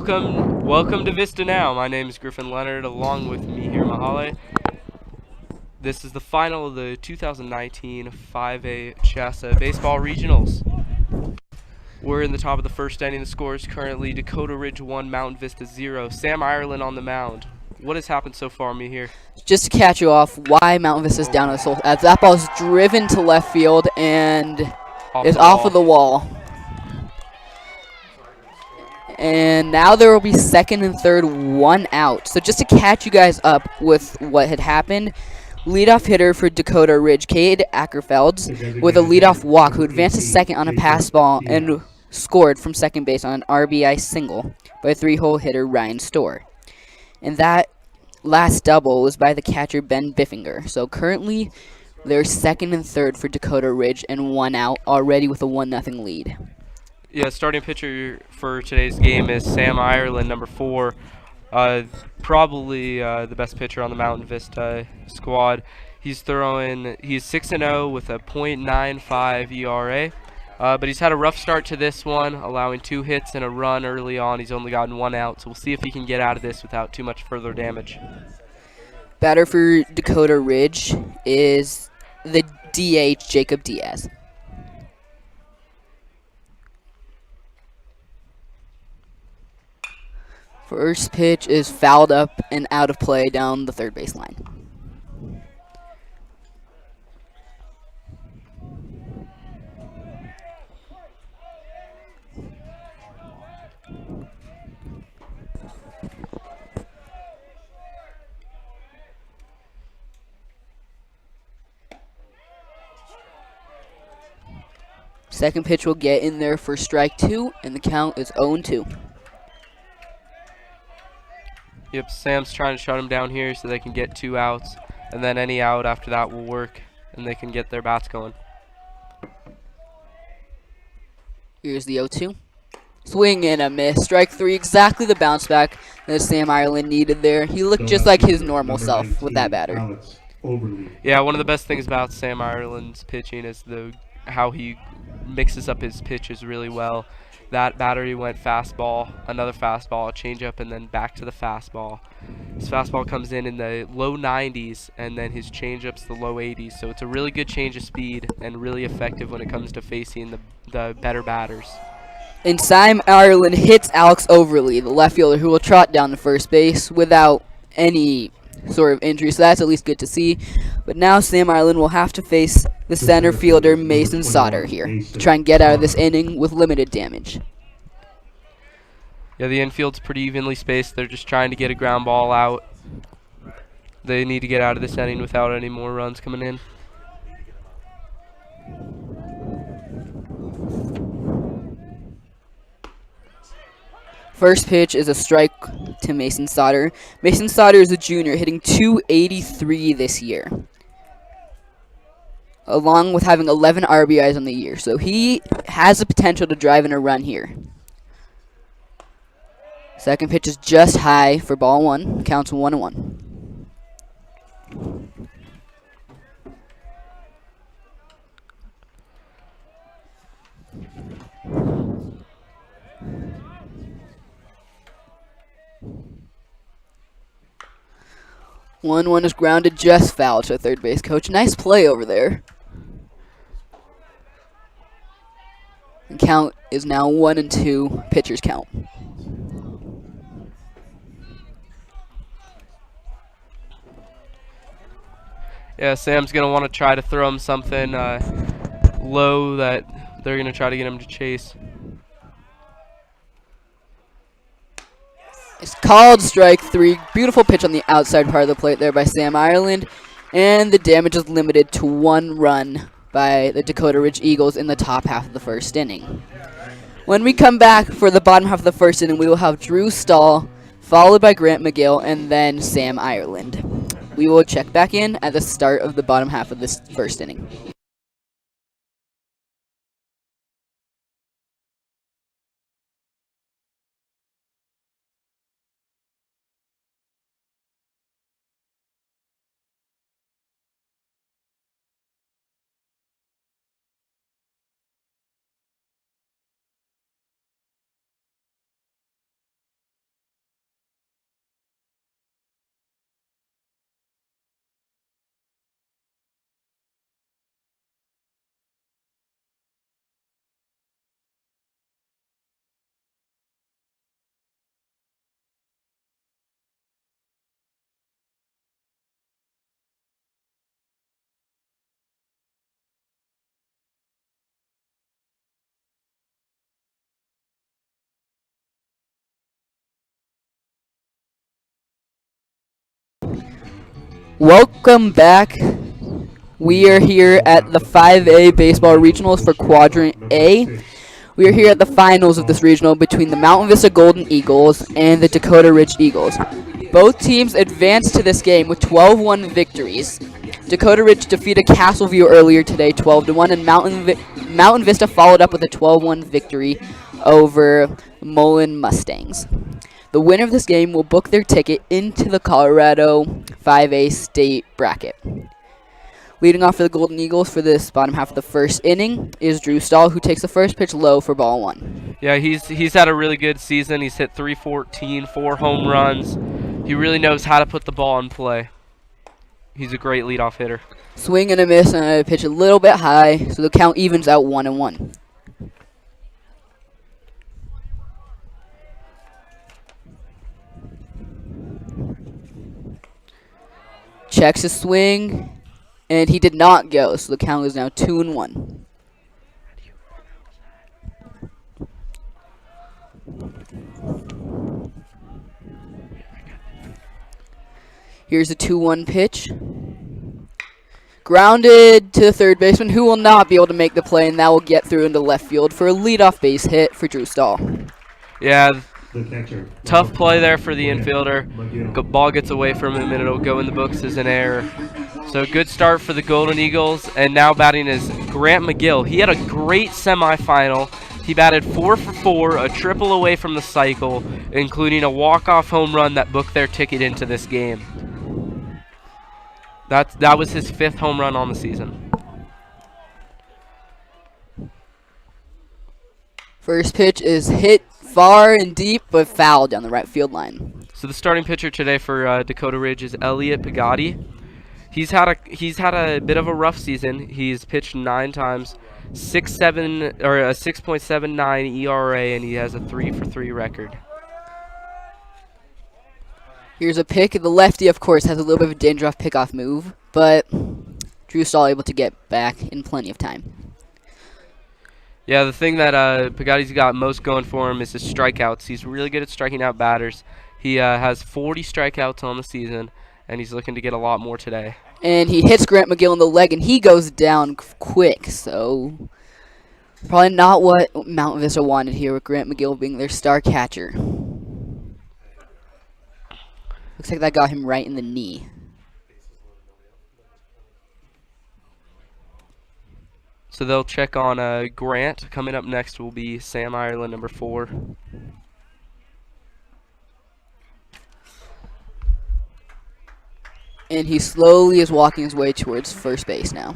Welcome to VistaNow. My name is Griffin Leonard, along with me here, Mahale. This is the final of the 2019 5A CHSAA Baseball Regionals. We're in the top of the first inning. The score is currently Dakota Ridge 1, Mountain Vista 0. Sam Ireland on the mound. What has happened so far, me here? Just to catch you off, why Mountain Vista's down on the soul. That ball is driven to left field and is off of the wall. And now there will be second and third, one out. So just to catch you guys up with what had happened, leadoff hitter for Dakota Ridge, Cade Ackerfelds, with a leadoff walk, who advanced to second on a pass ball and scored from second base on an RBI single by three-hole hitter Ryan Storr. And that last double was by the catcher Ben Biffinger. So currently, they're second and third for Dakota Ridge and one out, already with a 1-0 lead. Yeah, starting pitcher for today's game is Sam Ireland, number 4. Probably the best pitcher on the Mountain Vista squad. He's 6-0 with a .95 ERA. But he's had a rough start to this one, allowing 2 hits and a run early on. He's only gotten 1 out, so we'll see if he can get out of this without too much further damage. Batter for Dakota Ridge is the DH, Jacob Diaz. First pitch is fouled up and out of play down the third base line. Second pitch will get in there for strike 2, and the count is 0-2. Yep, Sam's trying to shut him down here so they can get 2 outs, and then any out after that will work, and they can get their bats going. Here's the 0-2. Swing and a miss. Strike 3, exactly the bounce back that Sam Ireland needed there. He looked just like his normal self with that batter. Yeah, one of the best things about Sam Ireland's pitching is how he mixes up his pitches really well. That battery went fastball, another fastball, a changeup, and then back to the fastball. His fastball comes in the low 90s, and then his changeup's the low 80s. So it's a really good change of speed and really effective when it comes to facing the better batters. And Sam Ireland hits Alex Overly, the left fielder, who will trot down to first base without any sort of injury. So that's at least good to see. But now Sam Ireland will have to face the center fielder Mason Sauter here to try and get out of this inning with limited damage. Yeah, the infield's pretty evenly spaced. They're just trying to get a ground ball out. They need to get out of this inning without any more runs coming in. First pitch is a strike to Mason Sauter. Mason Sauter is a junior, hitting .283 this year, along with having 11 RBIs on the year. So he has the potential to drive in a run here. Second pitch is just high for ball 1. Counts 1-1. One is grounded, just foul to third base coach. Nice play over there. And count is now 1-2. Pitcher's count. Yeah, Sam's going to want to try to throw him something low that they're going to try to get him to chase. It's called strike 3. Beautiful pitch on the outside part of the plate there by Sam Ireland. And the damage is limited to 1 run by the Dakota Ridge Eagles in the top half of the first inning. When we come back for the bottom half of the first inning, we will have Drew Stahl, followed by Grant McGill, and then Sam Ireland. We will check back in at the start of the bottom half of this first inning. Welcome back. We are here at the 5A Baseball Regionals for Quadrant A. We are here at the finals of this regional between the Mountain Vista Golden Eagles and the Dakota Ridge Eagles. Both teams advanced to this game with 12-1 victories. Dakota Ridge defeated Castleview earlier today 12-1, and Mountain Vista followed up with a 12-1 victory over Mullen Mustangs. The winner of this game will book their ticket into the Colorado 5A state bracket. Leading off for the Golden Eagles for this bottom half of the first inning is Drew Stahl, who takes the first pitch low for ball one. Yeah, he's had a really good season. He's hit .314, 4 home runs. He really knows how to put the ball in play. He's a great leadoff hitter. Swing and a miss, and a pitch a little bit high, so the count evens out 1-1. Checks his swing, and he did not go, so the count is now 2-1. Here's a 2-1 pitch. Grounded to the third baseman, who will not be able to make the play, and that will get through into left field for a leadoff base hit for Drew Stahl. Yeah, tough play there for the infielder. Ball gets away from him, and it'll go in the books as an error. So good start for the Golden Eagles, and now batting is Grant McGill. He had a great semifinal. He batted 4 for 4, a triple away from the cycle, including a walk-off home run that booked their ticket into this game. That was his 5th home run on the season. First pitch is hit far and deep, but foul down the right field line. So the starting pitcher today for Dakota Ridge is Elliot Pagatti. He's had a bit of a rough season. He's pitched 9 times, 6.79 ERA, and he has a 3 for 3 record. Here's a pick. The lefty, of course, has a little bit of a dangerous pickoff move, but Drew Stahl able to get back in plenty of time. Yeah, the thing that Pagatti's got most going for him is his strikeouts. He's really good at striking out batters. He has 40 strikeouts on the season, and he's looking to get a lot more today. And he hits Grant McGill in the leg, and he goes down quick, so probably not what Mountain Vista wanted here with Grant McGill being their star catcher. Looks like that got him right in the knee. So they'll check on Grant. Coming up next will be Sam Ireland, number 4. And he slowly is walking his way towards first base now.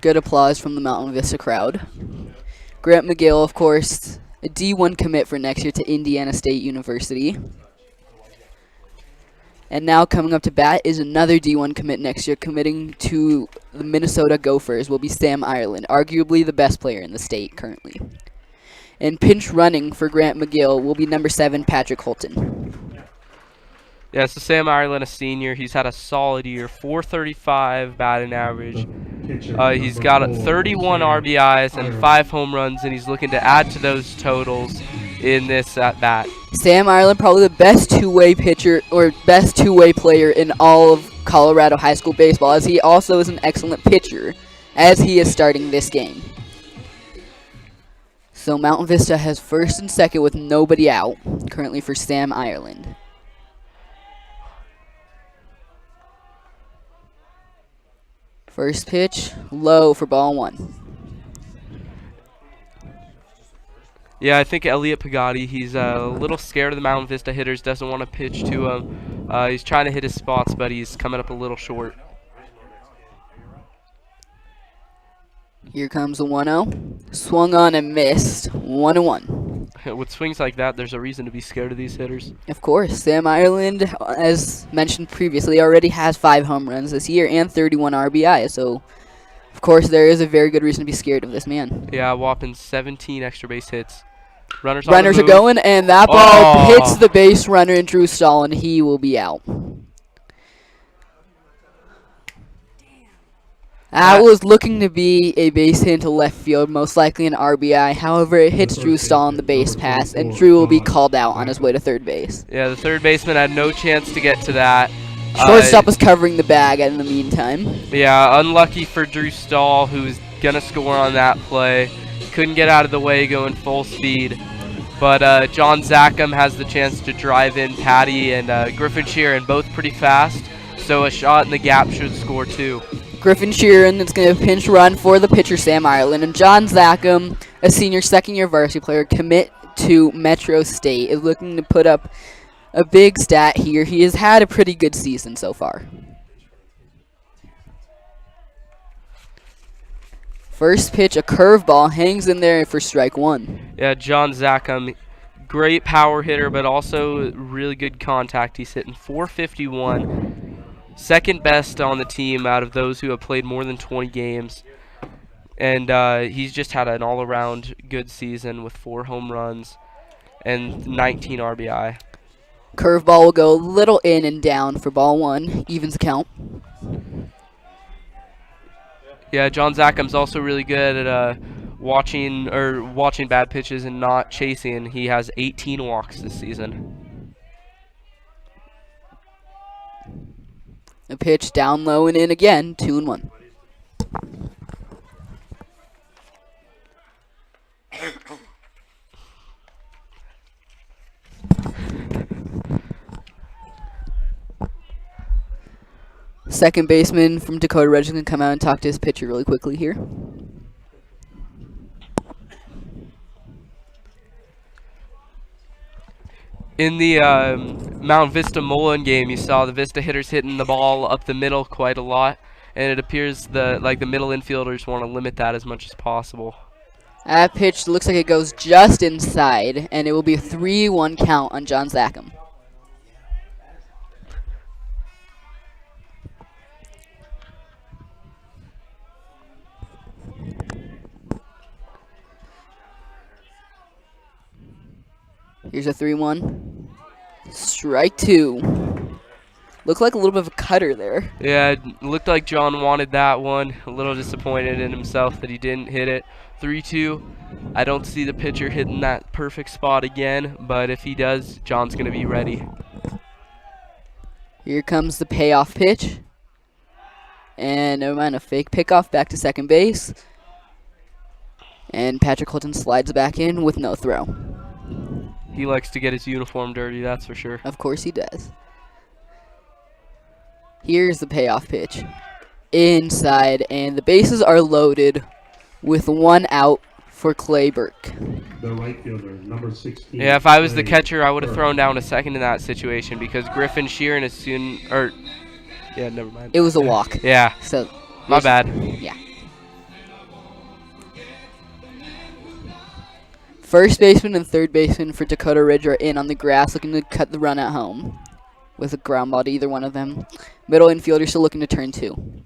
Good applause from the Mountain Vista crowd. Grant McGill, of course, a D1 commit for next year to Indiana State University. And now coming up to bat is another D1 commit next year, committing to the Minnesota Gophers will be Sam Ireland, arguably the best player in the state currently. And pinch running for Grant McGill will be number 7, Patrick Holton. Yeah, so Sam Ireland, a senior. He's had a solid year, 435 batting average. He's got 31 RBIs and 5 home runs, and he's looking to add to those totals in this at-bat. Sam Ireland, probably the best two-way pitcher or best two-way player in all of Colorado high school baseball, as he also is an excellent pitcher, as he is starting this game. So Mountain Vista has first and second with nobody out, currently for Sam Ireland. First pitch, low for ball 1. Yeah, I think Elliot Pagatti, he's a little scared of the Mountain Vista hitters, doesn't want to pitch to him. He's trying to hit his spots, but he's coming up a little short. Here comes the 1-0. Swung on and missed. 1-1. With swings like that, there's a reason to be scared of these hitters. Of course. Sam Ireland, as mentioned previously, already has 5 home runs this year and 31 RBI. So, of course, there is a very good reason to be scared of this man. Yeah, whopping 17 extra base hits. Runners are going, and that ball hits the base runner in Drew Stahl, and he will be out. That was looking to be a base hit into left field, most likely an RBI. However, it hits Drew Stahl on the base pass, and Drew will be called out on his way to third base. Yeah, the third baseman had no chance to get to that. Shortstop was covering the bag in the meantime. Yeah, unlucky for Drew Stahl, who was going to score on that play. Couldn't get out of the way going full speed. But John Zackham has the chance to drive in Patty and Griffin Sheeran, both pretty fast. So a shot in the gap should score too. Griffin Sheeran is going to pinch run for the pitcher, Sam Ireland. And John Zackham, a senior second-year varsity player, commit to Metro State, is looking to put up a big stat here. He has had a pretty good season so far. First pitch, a curveball, hangs in there for strike one. Yeah, John Zackham, great power hitter, but also really good contact. He's hitting .451, second best on the team out of those who have played more than 20 games. And he's just had an all-around good season with 4 home runs and 19 RBI. Curveball will go a little in and down for ball one, evens the count. Yeah, John Zackham's also really good at watching bad pitches and not chasing. He has 18 walks this season. A pitch down low and in again, 2-1. Second baseman from Dakota Ridge is going to come out and talk to his pitcher really quickly here. In the Mount Vista Mullen game, you saw the Vista hitters hitting the ball up the middle quite a lot, and it appears the middle infielders want to limit that as much as possible. That pitch looks like it goes just inside, and it will be a 3-1 count on John Zackham. Here's a 3-1. Strike two. Looked like a little bit of a cutter there. Yeah, it looked like John wanted that one. A little disappointed in himself that he didn't hit it. 3-2. I don't see the pitcher hitting that perfect spot again, but if he does, John's going to be ready. Here comes the payoff pitch. And never mind, a fake pickoff back to second base. And Patrick Holton slides back in with no throw. He likes to get his uniform dirty, that's for sure. Of course he does. Here's the payoff pitch. Inside, and the bases are loaded with 1 out for Clay Burke. The right fielder, number 16. Yeah, if I was the catcher, I would have thrown down a second in that situation because Griffin Sheeran is soon, yeah, never mind. It was a walk. Yeah, So, my bad. Yeah. First baseman and third baseman for Dakota Ridge are in on the grass looking to cut the run at home with a ground ball to either one of them. Middle infielder still looking to turn two.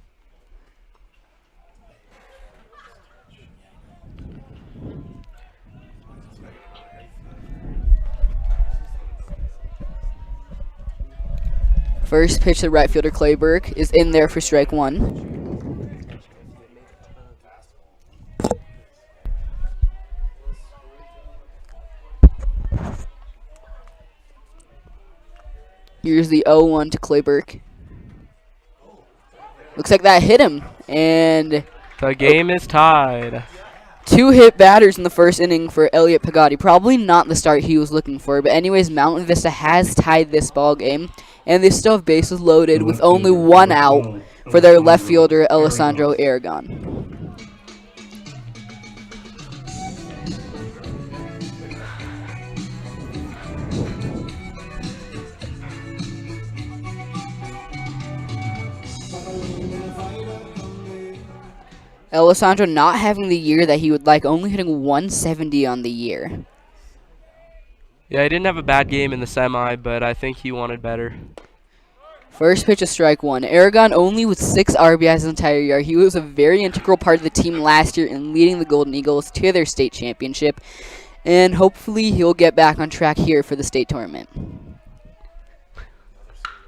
First pitch to right fielder Clay Burke is in there for strike one. Here's the 0-1 to Clay Burke. Looks like that hit him. And The game is tied. 2 hit batters in the first inning for Elliot Pagatti. Probably not the start he was looking for. But anyways, Mountain Vista has tied this ball game. And they still have bases loaded with only 1 out for their left fielder, Alessandro Aragon. Alessandro not having the year that he would like, only hitting 170 on the year. Yeah, he didn't have a bad game in the semi, but I think he wanted better. First pitch of strike one. Aragon only with 6 RBIs the entire year. He was a very integral part of the team last year in leading the Golden Eagles to their state championship. And hopefully he'll get back on track here for the state tournament.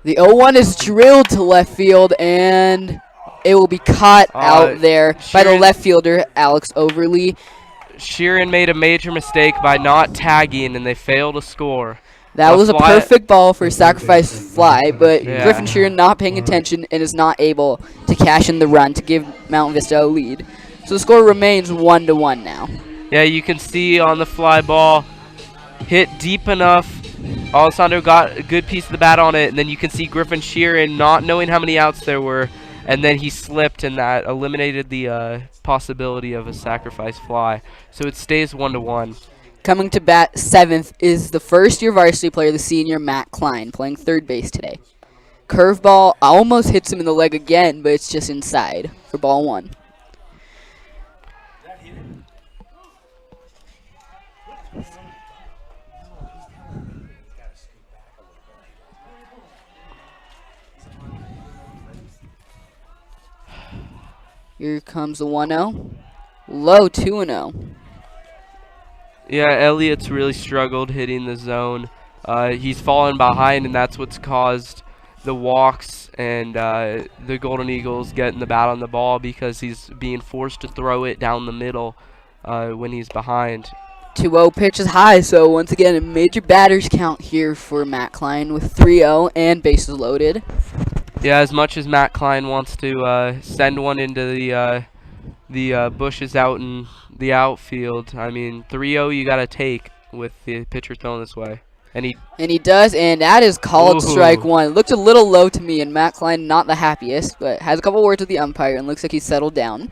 The 0-1 is drilled to left field, and it will be caught out there by the left fielder, Alex Overly. Sheeran made a major mistake by not tagging, and they failed to score. That was a fly- perfect ball for a sacrifice fly, but Yeah. Griffin Shear not paying attention and is not able to cash in the run to give Mountain Vista a lead. So the score remains 1-1 now. Yeah, you can see on the fly ball, hit deep enough. Alessandro got a good piece of the bat on it, and then you can see Griffin Sheeran not knowing how many outs there were, and then he slipped, and that eliminated the possibility of a sacrifice fly. So it stays 1-1. Coming to bat 7th is the first-year varsity player, the senior Matt Klein, playing third base today. Curveball almost hits him in the leg again, but it's just inside for ball 1. Here comes the 1-0. Low 2-0. Yeah, Elliott's really struggled hitting the zone. He's fallen behind, and that's what's caused the walks and the Golden Eagles getting the bat on the ball, because he's being forced to throw it down the middle when he's behind. 2-0 pitch is high, so once again a major batters count here for Matt Klein with 3-0 and bases loaded. Yeah, as much as Matt Klein wants to send one into the bushes out in the outfield, I mean, 3-0 you got to take with the pitcher throwing this way. And he does, and that is called Ooh. strike 1. It looked a little low to me, and Matt Klein not the happiest, but has a couple words with the umpire and looks like he's settled down.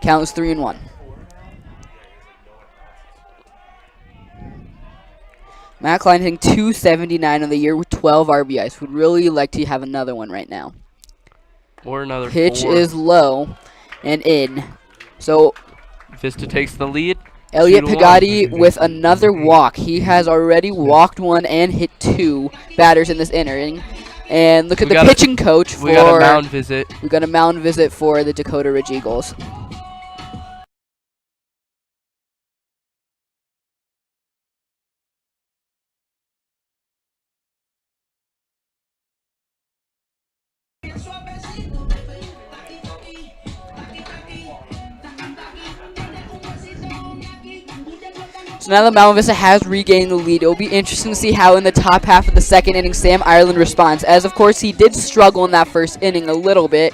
Count is 3-1. Matt Klein hitting .279 on the year with 12 RBIs. Would really like to have another one right now. Or another Pitch 4. is low and in. So Vista takes the lead. Elliot 2-1. Pagatti with another walk. He has already walked one and hit 2 batters in this inning. And look at the pitching coach for... We got a mound visit. We got a mound visit for the Dakota Ridge Eagles. So now that Mountain Vista has regained the lead, it will be interesting to see how in the top half of the second inning Sam Ireland responds, as of course he did struggle in that first inning a little bit,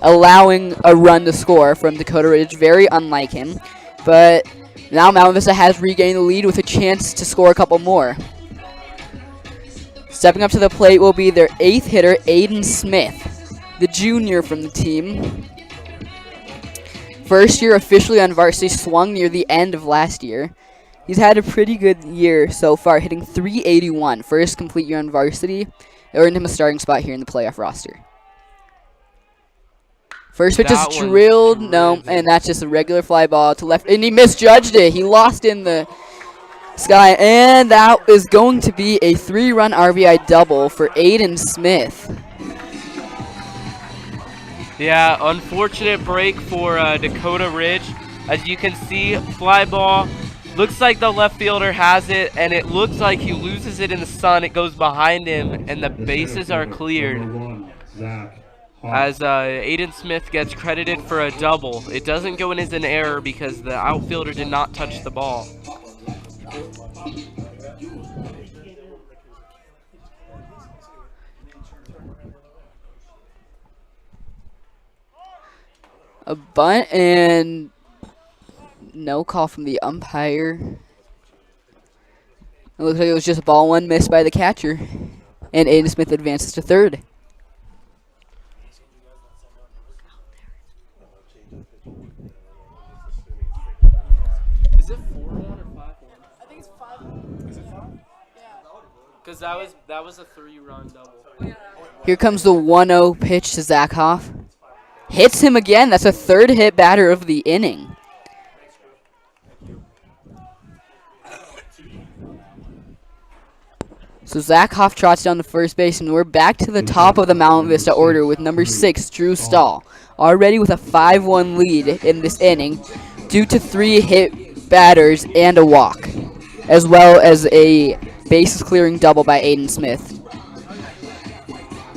allowing a run to score from Dakota Ridge, very unlike him. But now Mountain Vista has regained the lead with a chance to score a couple more. Stepping up to the plate will be their 8th hitter, Aiden Smith, the junior from the team. First year officially on varsity, swung near the end of last year. He's had a pretty good year so far, hitting .381. First complete year on varsity. It earned him a starting spot here in the playoff roster. First pitch is drilled. No, and that's just a regular fly ball to left. And he misjudged it. He lost in the sky. And that is going to be a 3-run RBI double for Aiden Smith. Yeah, unfortunate break for Dakota Ridge. As you can see, fly ball. Looks like the left fielder has it, and it looks like he loses it in the sun. It goes behind him, and the bases are cleared. As Aiden Smith gets credited for a double. It doesn't go in as an error because the outfielder did not touch the ball. A bunt and no call from the umpire. It looks like it was just ball 1 missed by the catcher. And Aiden Smith advances to third. Is it 4-1 or 5-1? I think it's 5-1. Is it 5? Yeah. Because that was a 3-run double. Here comes the 1-0 pitch to Zach Hoff. Hits him again. That's a third hit batter of the inning. So Zach Hoff trots down to first base, and we're back to the top of the Mountain Vista order with number 6, Drew Stahl, already with a 5-1 lead in this inning due to 3 hit batters and a walk, as well as a bases clearing double by Aiden Smith.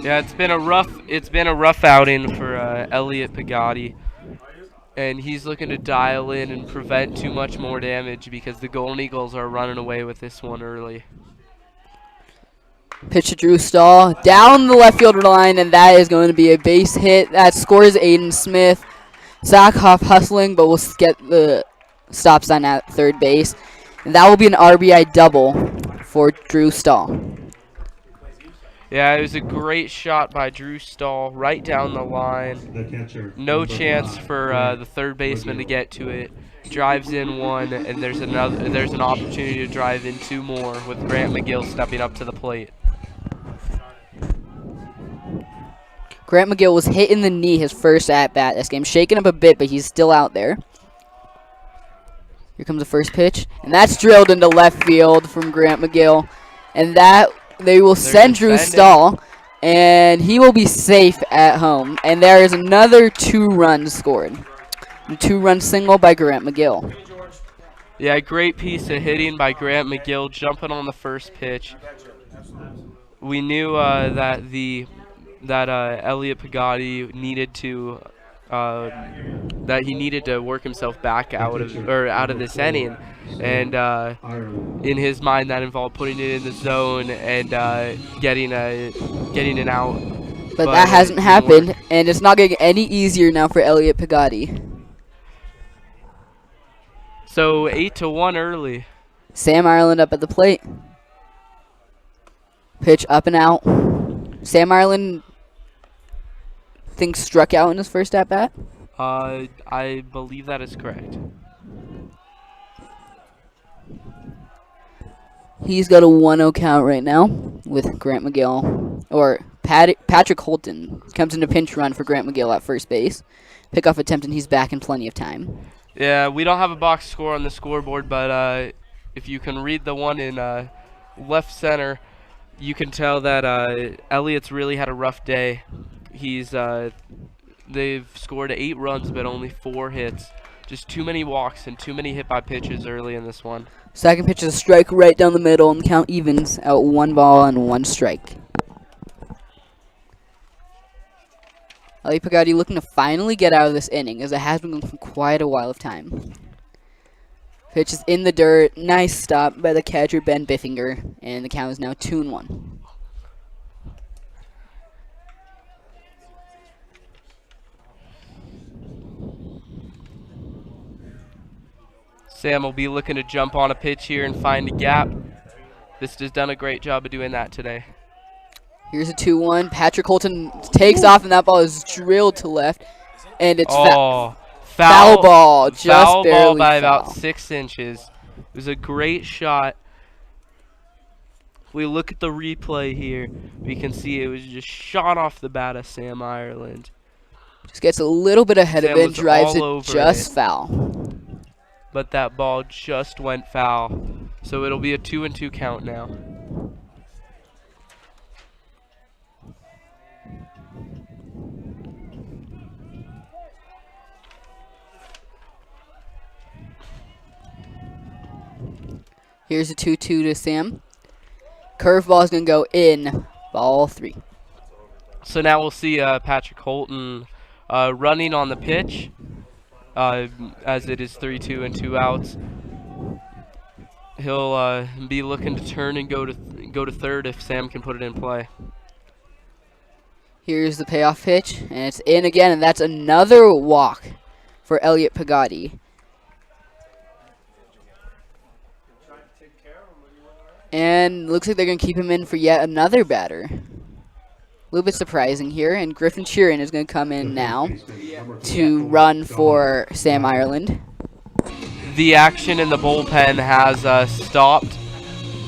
Yeah, it's been a rough outing for Elliot Pagatti, and he's looking to dial in and prevent too much more damage because the Golden Eagles are running away with this one early. Pitch to Drew Stahl down the left field line, and that is going to be a base hit. That scores Aiden Smith. Zach Hoff hustling, but will get the stop sign at third base. And that will be an RBI double for Drew Stahl. Yeah, it was a great shot by Drew Stahl right down the line. The catcher. No chance for the third baseman to get to it. Drives in one, and there's an opportunity to drive in two more with Grant McGill stepping up to the plate. Grant McGill was hit in the knee his first at-bat this game. Shaken up a bit, but he's still out there. Here comes the first pitch, and that's drilled into left field from Grant McGill. And that they will send Drew Stahl, and he will be safe at home. And there is another 2 runs scored. A 2-run single by Grant McGill. Yeah, great piece of hitting by Grant McGill, jumping on the first pitch. We knew that Elliot Pagatti needed to work himself back out of this inning, and in his mind that involved putting it in the zone and getting an out. But that hasn't happened, and it's not getting any easier now for Elliot Pagatti. So 8-1 early. Sam Ireland up at the plate. Pitch up and out. Sam Ireland thinks struck out in his first at bat. I believe that is correct. He's got a 1-0 count right now with Grant McGill. Or Patrick Holton comes into pinch run for Grant McGill at first base. Pickoff attempt, and he's back in plenty of time. Yeah, we don't have a box score on the scoreboard, but if you can read the one in left center, you can tell that Elliott's really had a rough day. They've scored 8 runs, but only 4 hits. Just too many walks and too many hit by pitches early in this one. Second pitch is a strike right down the middle, and the count evens out 1 ball and 1 strike. Elliot Pagatti looking to finally get out of this inning, as it has been going for quite a while of time. Pitch is in the dirt. Nice stop by the catcher, Ben Biffinger, and the count is now 2-1. Sam will be looking to jump on a pitch here and find a gap. Vista's done a great job of doing that today. Here's a 2-1. Patrick Holton takes off, and that ball is drilled to left. And it's foul ball. Just foul barely ball by foul. about 6 inches. It was a great shot. If we look at the replay here, we can see it was just shot off the bat of Sam Ireland. Just gets a little bit ahead of Sam it and was drives all it over just it. foul. But that ball just went foul. So it'll be a 2-2 count now. Here's a 2-2 to Sam. Curveball is going to go in. Ball 3. So now we'll see Patrick Holton running on the pitch, as it is 3-2 and 2 outs. He'll be looking to turn and go to third if Sam can put it in play. Here's the payoff pitch, and it's in again, and that's another walk for Elliot Pagatti. And looks like they're going to keep him in for yet another batter. A little bit surprising here, and Griffin Sheeran is going to come in now to run for Sam Ireland. The action in the bullpen has stopped.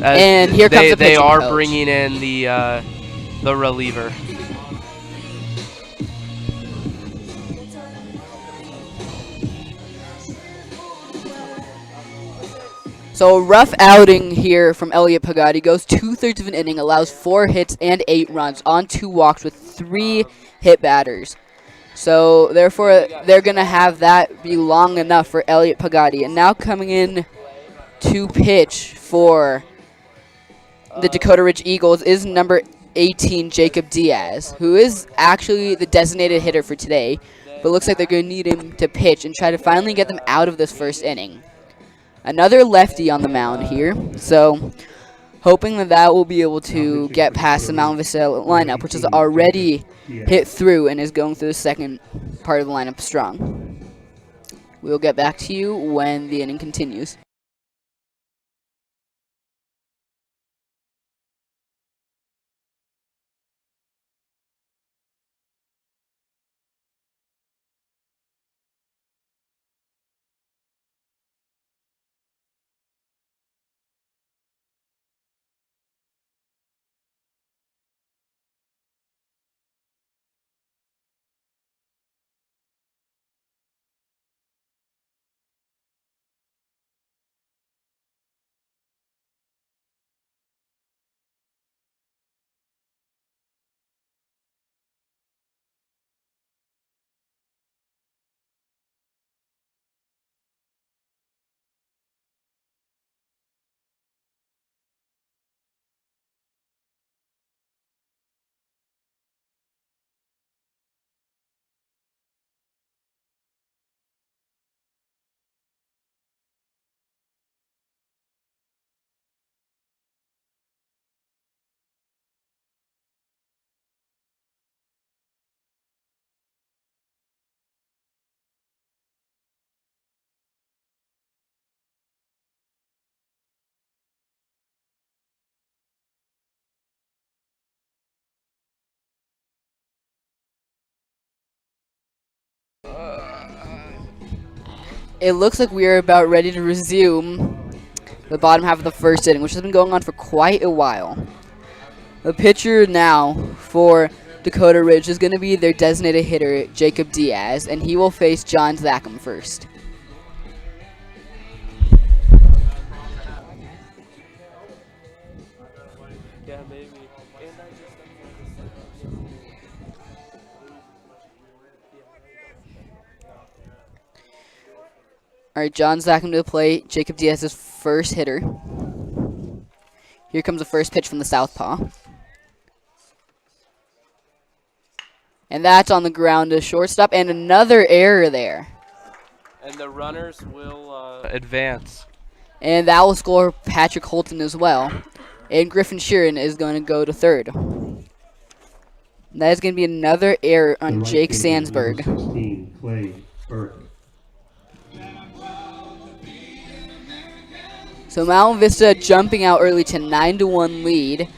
And here comes the they pitching are coach. bringing in the reliever. So a rough outing here from Elliot Pagatti. Goes 2/3 of an inning, allows 4 hits and 8 runs on 2 walks with 3 hit batters. So therefore, they're going to have that be long enough for Elliot Pagatti. And now coming in to pitch for the Dakota Ridge Eagles is number 18, Jacob Diaz, who is actually the designated hitter for today. But looks like they're going to need him to pitch and try to finally get them out of this first inning. Another lefty on the mound here. So hoping that that will be able to get past the Mountain Vista lineup, which is already hit through and is going through the second part of the lineup strong. We'll get back to you when the inning continues. It looks like we are about ready to resume the bottom half of the first inning, which has been going on for quite a while. The pitcher now for Dakota Ridge is going to be their designated hitter, Jacob Diaz, and he will face John Zackham first. Yeah, maybe. All right, John Zackham to the plate. Jacob Diaz's first hitter. Here comes the first pitch from the southpaw. And that's on the ground to shortstop, and another error there. And the runners will advance. And that will score Patrick Holton as well. And Griffin Sheeran is going to go to third. That is going to be another error on Jake Sandsberg. 16, Clay Burke. So Mountain Vista jumping out early to 9-1 lead.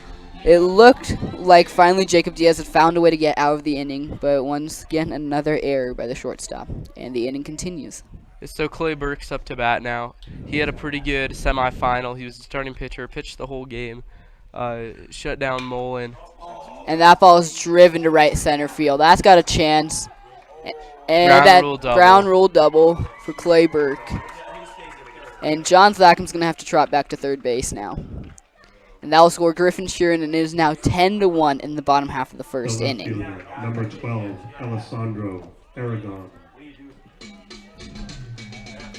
It looked like finally Jacob Diaz had found a way to get out of the inning, but once again another error by the shortstop, and the inning continues. So Clay Burke's up to bat now. He had a pretty good semifinal. He was the starting pitcher, pitched the whole game, shut down Mullen. And that ball is driven to right center field. That's got a chance. And Ground that rule double. ground rule double for Clay Burke. And John Thackham's going to have to trot back to third base now. And that will score Griffin Sheeran, and it is now 10-1 in the bottom half of the first inning. Number 12, Alessandro Aragon.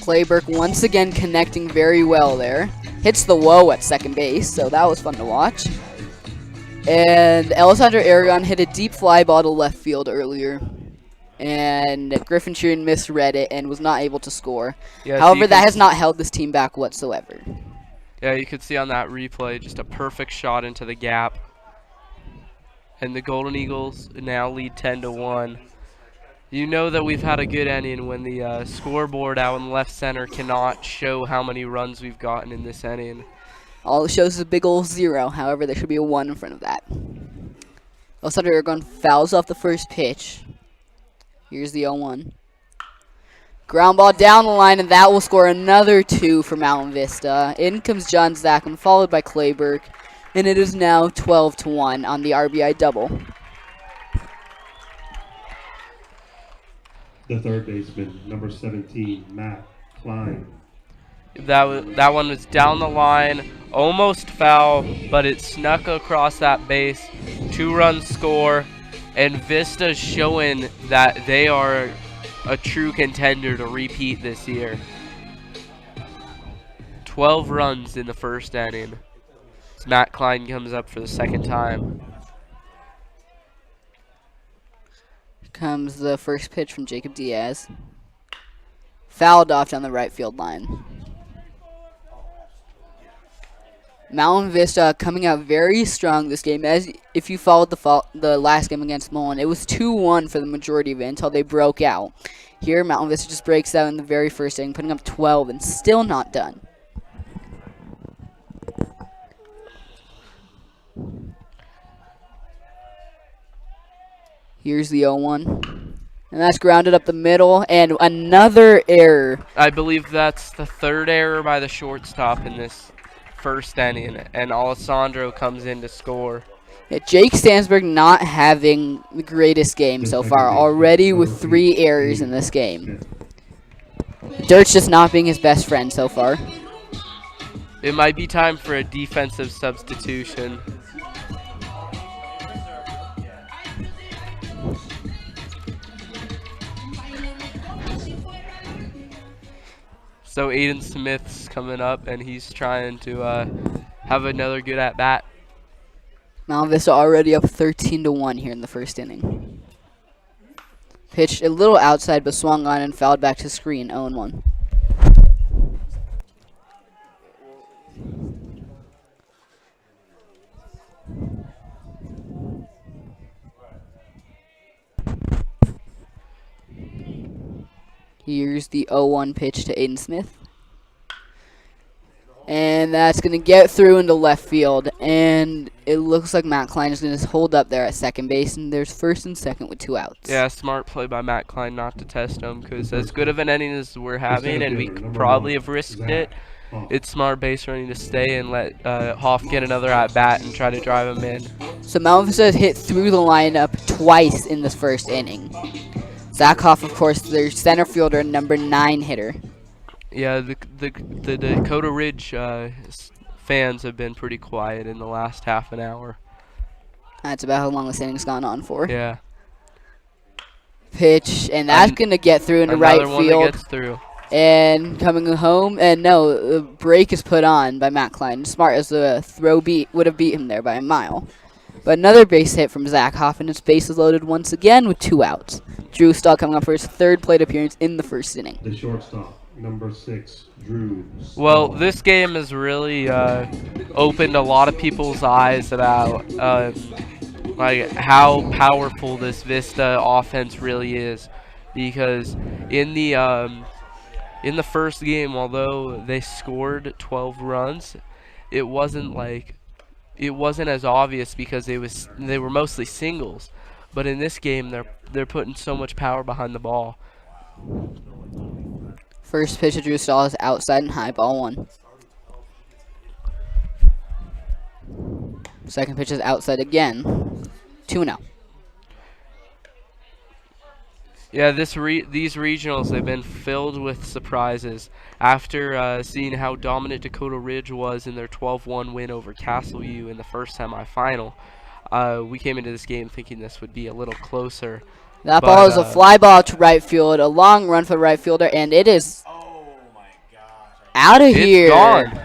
Clay Burke once again connecting very well there. Hits the low at second base, so that was fun to watch. And Alessandro Aragon hit a deep fly ball to left field earlier. And Griffin Sheeran misread it and was not able to score. Yeah, However, that has not held this team back whatsoever. Yeah, you could see on that replay just a perfect shot into the gap. And the Golden Eagles now lead 10-1. You know that we've had a good inning when the scoreboard out in left center cannot show how many runs we've gotten in this inning. All it shows is a big old 0. However, there should be a 1 in front of that. Alessandro Aragon fouls off the first pitch. Here's the 0-1. Ground ball down the line, and that will score another 2 for Mountain Vista. In comes John Zackham, followed by Clay Burke, and it is now 12-1 on the RBI double. The third baseman, number 17, Matt Klein. That one was down the line, almost foul, but it snuck across that base. 2-run score, and Vista's showing that they are a true contender to repeat this year. 12 runs in the first inning. As Matt Klein comes up for the second time. Comes the first pitch from Jacob Diaz. Fouled off down the right field line. Mountain Vista coming out very strong this game. As if you followed the last game against Mullen, it was 2-1 for the majority of it until they broke out. Here, Mountain Vista just breaks out in the very first inning, putting up 12 and still not done. Here's the 0-1. And that's grounded up the middle, and another error. I believe that's the third error by the shortstop in this first inning, and Alessandro comes in to score. Yeah, Jake Stansberg not having the greatest game so far, already with 3 errors in this game. Dirt's just not being his best friend so far. It might be time for a defensive substitution. So Aiden Smith's coming up, and he's trying to have another good at-bat. Mountain Vista already up 13-1 here in the first inning. Pitched a little outside, but swung on and fouled back to screen, 0-1. Here's the 0-1 pitch to Aiden Smith. And that's going to get through into left field. And it looks like Matt Klein is going to hold up there at second base. And there's first and second with 2 outs. Yeah, smart play by Matt Klein not to test him, because as good of an inning as we're having, and we could probably have risked it, it's smart base running to stay and let Hoff get another at-bat and try to drive him in. So Mountain Vista has hit through the lineup twice in this first inning. Zach Hoff, of course, their center fielder, number 9 hitter. Yeah, the Dakota Ridge fans have been pretty quiet in the last half an hour. That's about how long this inning's gone on for. Yeah. Pitch, and that's going to get through into right Another one field. that gets through. And coming home, and no, the break is put on by Matt Klein. Smart as the throw would have beat him there by a mile. But another base hit from Zach Hoff, and his base is loaded once again with 2 outs. Drew Stahl coming up for his 3rd plate appearance in the first inning. The shortstop, number 6, Drew Stahl. Well, this game has really opened a lot of people's eyes about like how powerful this Vista offense really is, because in the first game, although they scored 12 runs, it wasn't as obvious because they were mostly singles. But in this game, they're putting so much power behind the ball. First pitch of Drew Stahl is outside and high, ball 1. Second pitch is outside again, 2-0. Yeah, these regionals have been filled with surprises. After seeing how dominant Dakota Ridge was in their 12-1 win over Castle U in the first semifinal, we came into this game thinking this would be a little closer. That ball is a fly ball to right field, a long run for the right fielder, and it is out of here. It's gone.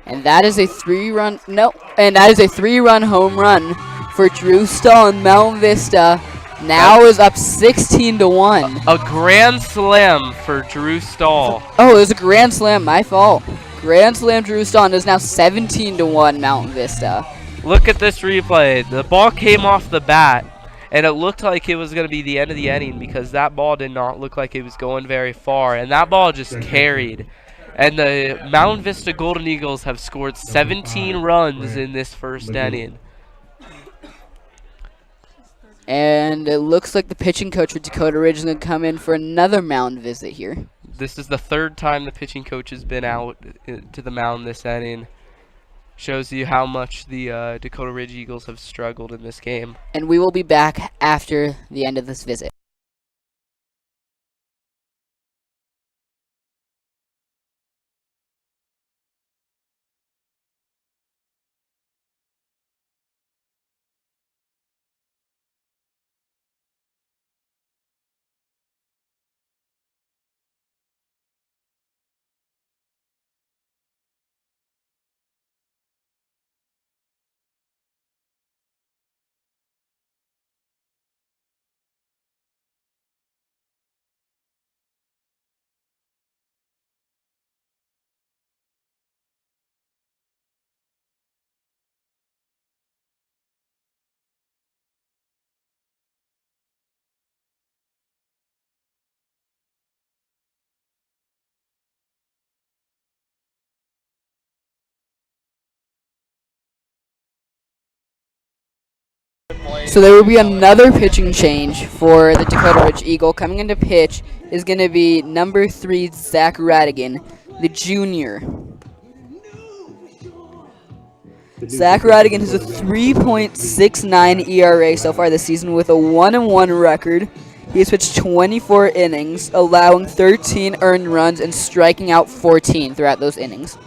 And that is a 3-run home run for Drew Stahl and Mountain Vista. Now is up 16-1. A grand slam for Drew Stahl. Oh, it was a grand slam, my fault. Grand slam Drew Stahl, and is now 17-1 Mountain Vista. Look at this replay. The ball came off the bat, and it looked like it was going to be the end of the inning because that ball did not look like it was going very far, and that ball just carried. And the Mountain Vista Golden Eagles have scored 17 runs in this first inning. And it looks like the pitching coach for Dakota Ridge is going to come in for another mound visit here. This is the 3rd time the pitching coach has been out to the mound this inning. Shows you how much the Dakota Ridge Eagles have struggled in this game. And we will be back after the end of this visit. So there will be another pitching change for the Dakota Ridge Eagle. Coming into pitch is going to be number 3, Zach Radigan, the junior. Zach Radigan has a 3.69 ERA so far this season with a 1-1 record. He has pitched 24 innings, allowing 13 earned runs and striking out 14 throughout those innings.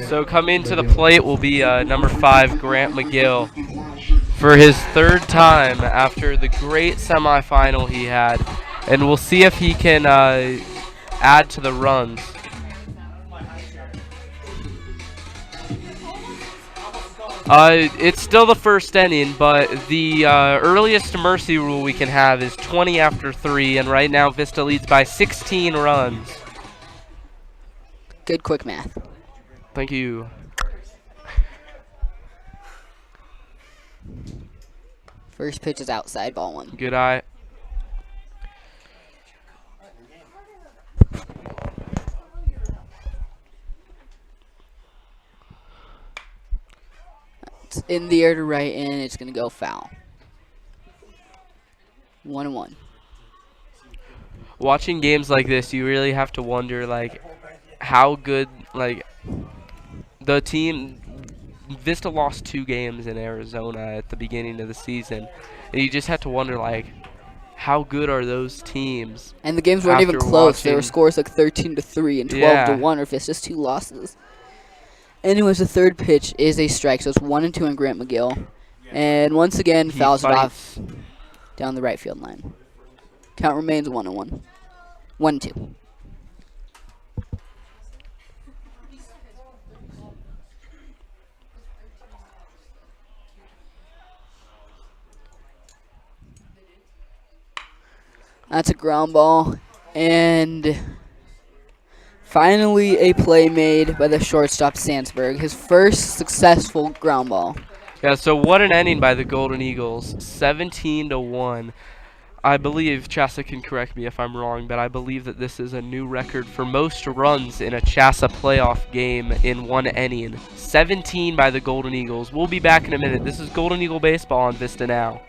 So coming to the plate will be number 5, Grant McGill, for his 3rd time after the great semifinal he had, and we'll see if he can add to the runs. It's still the first inning, but the earliest mercy rule we can have is 20 after 3, and right now Vista leads by 16 runs. Good quick math. Thank you. First pitch is outside, ball 1. Good eye. It's in the air to right, and it's going to go foul. 1-1. Watching games like this, you really have to wonder, like, how good, like, the team. Vista lost 2 games in Arizona at the beginning of the season, and you just have to wonder, like, how good are those teams? And the games weren't even close. There were scores like 13-3 and 12-1, or if it's just 2 losses. Anyways, the third pitch is a strike, so it's 1-2 on Grant McGill. And once again, fouls it off down the right field line. Count remains 1-1. 1-2. That's a ground ball. And finally a play made by the shortstop Sandsberg. His first successful ground ball. Yeah, so what an ending by the Golden Eagles. 17-1. I believe, CHSAA can correct me if I'm wrong, but I believe that this is a new record for most runs in a CHSAA playoff game in one inning. 17 by the Golden Eagles. We'll be back in a minute. This is Golden Eagle Baseball on VistaNow.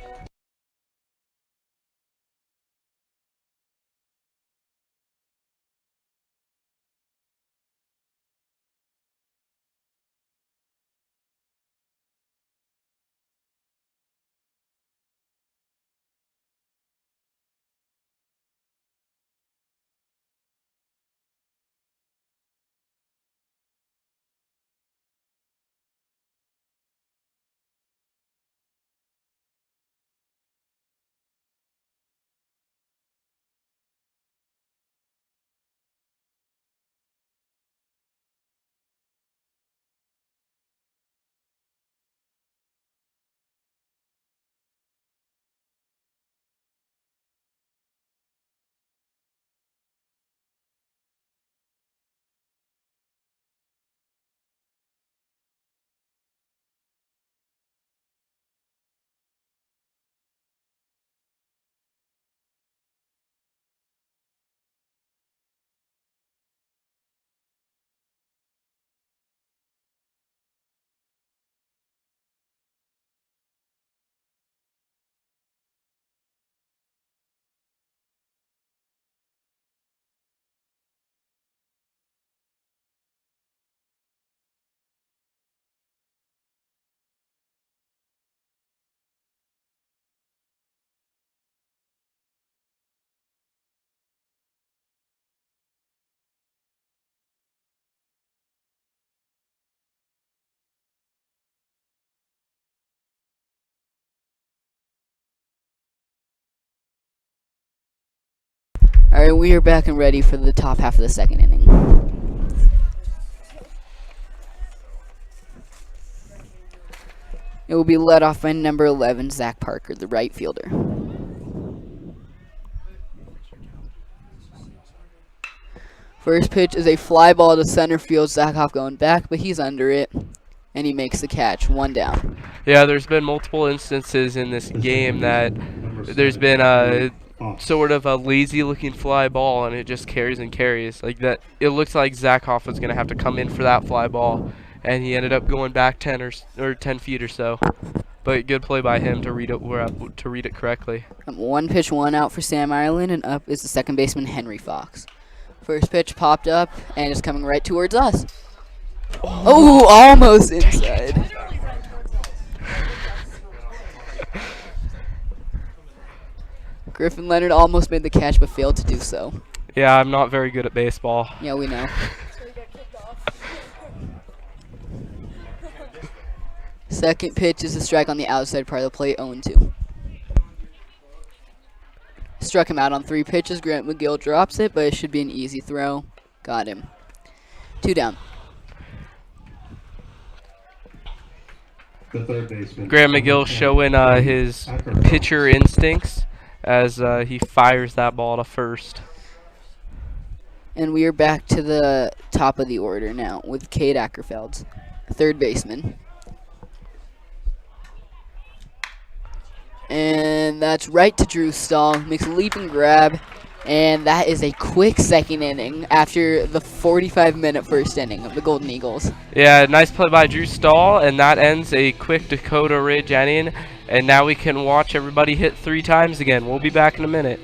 All right, we are back and ready for the top half of the second inning. It will be led off by number 11, Zach Parker, the right fielder. First pitch is a fly ball to center field. Zachoff going back, but he's under it, and he makes the catch. 1 down. Yeah, there's been multiple instances in this game that there's been a sort of a lazy-looking fly ball, and it just carries and carries. Like that, it looks like Zachoff was going to have to come in for that fly ball, and he ended up going back 10 or 10 feet or so. But good play by him to read it correctly. 1 pitch, 1 out for Sam Ireland, and up is the second baseman, Henry Fox. First pitch popped up, and it's coming right towards us. Oh, almost inside. Griffin Leonard almost made the catch, but failed to do so. Yeah, I'm not very good at baseball. Yeah, we know. Second pitch is a strike on the outside part of the plate, 0-2. Struck him out on 3 pitches. Grant McGill drops it, but it should be an easy throw. Got him. 2 down. The third baseman. Grant McGill showing his pitcher instincts as he fires that ball to first. And we are back to the top of the order now with Cade Ackerfeld, third baseman. And that's right to Drew Stahl. Makes a leap and grab. And that is a quick second inning after the 45-minute first inning of the Golden Eagles. Yeah, nice play by Drew Stahl, and that ends a quick Dakota Ridge inning. And now we can watch everybody hit 3 times again. We'll be back in a minute.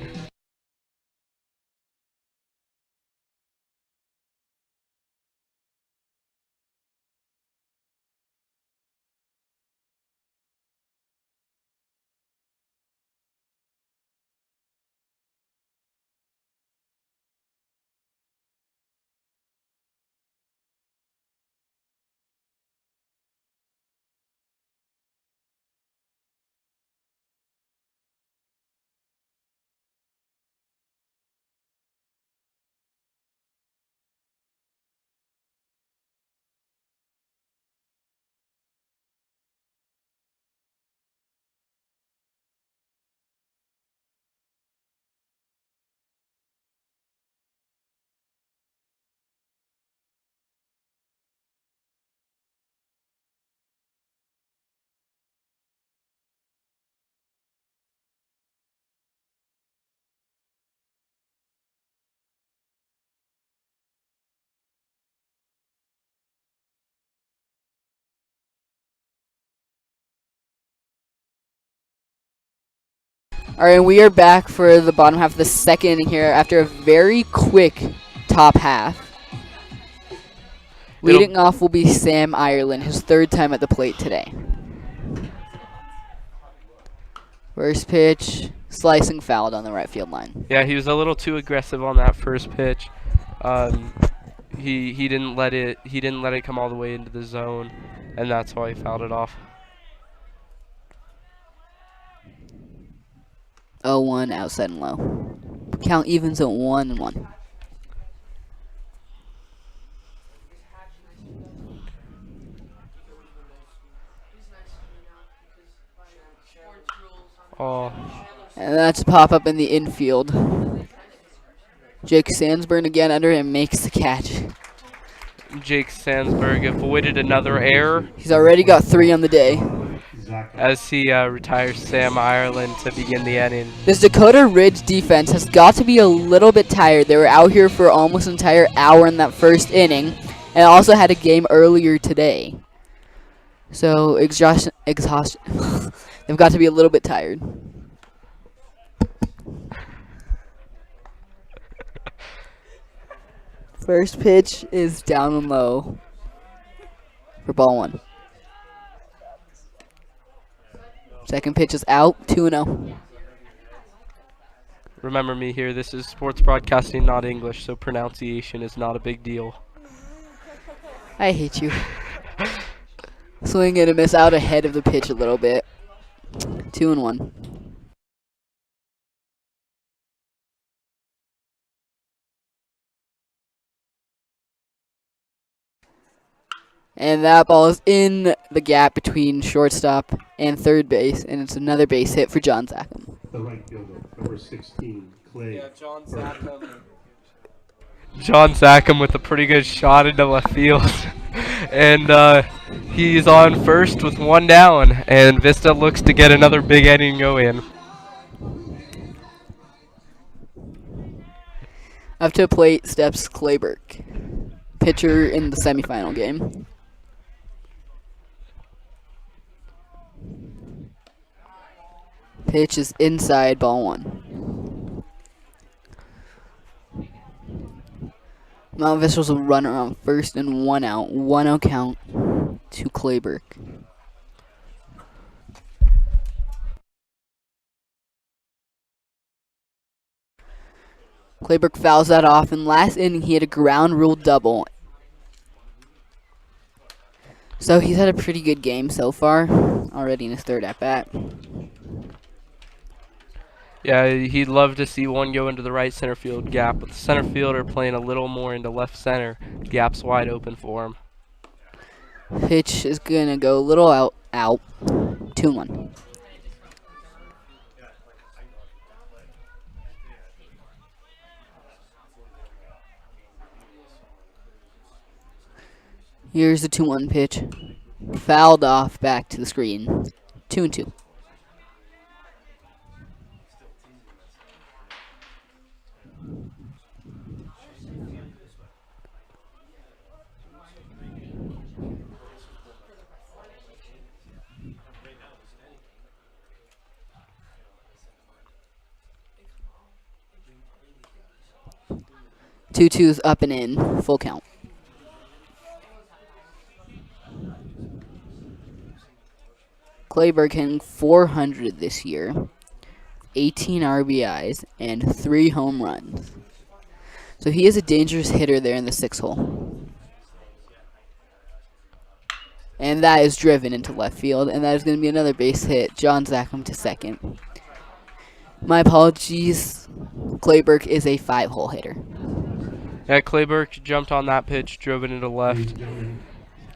All right, we are back for the bottom half of the second inning here after a very quick top half. Leading off will be Sam Ireland, his 3rd time at the plate today. First pitch, slicing fouled on the right field line. Yeah, he was a little too aggressive on that first pitch. He didn't let it come all the way into the zone, and that's why he fouled it off. 0-1, outside and low. Count evens at 1-1. Oh. And that's a pop-up in the infield. Jake Sandsburn again under him makes the catch. Jake Sandsburg avoided another error. He's already got 3 on the day. As he retires Sam Ireland to begin the inning. This Dakota Ridge defense has got to be a little bit tired. They were out here for almost an entire hour in that first inning, and also had a game earlier today. So exhaustion. They've got to be a little bit tired. First pitch is down and low for ball 1. Second pitch is out, 2-0. Remember me here, this is sports broadcasting, not English, so pronunciation is not a big deal. I hate you. Swing and a miss out ahead of the pitch a little bit. 2-1. And that ball is in the gap between shortstop and third base, and it's another base hit for John Zackham. The right fielder, number 16, Clay. John Zackham with a pretty good shot into left field. And he's on first with one down, and Vista looks to get another big inning going. Up to the plate steps Clayberg, pitcher in the semifinal game. Pitch is inside, ball 1. Mountain Vista will run around first and 1 out. 1-0 count to Clayberg. Clayberg fouls that off. In last inning, he had a ground rule double. So he's had a pretty good game so far, already in his third at-bat. Yeah, he'd love to see one go into the right center field gap, but the center fielder playing a little more into left center. Gap's wide open for him. Pitch is going to go a little out. 2-1. Here's the 2-1 pitch. Fouled off back to the screen. 2-2. Two-two's up and in. Full count. Clayberg hitting .400 this year, 18 RBIs, and 3 home runs. So he is a dangerous hitter there in the 6 hole. And that is driven into left field, and that is going to be another base hit. John Zackham to second. My apologies. Clayberg is a 5-hole hitter. Yeah, Clayberg jumped on that pitch, drove it into left.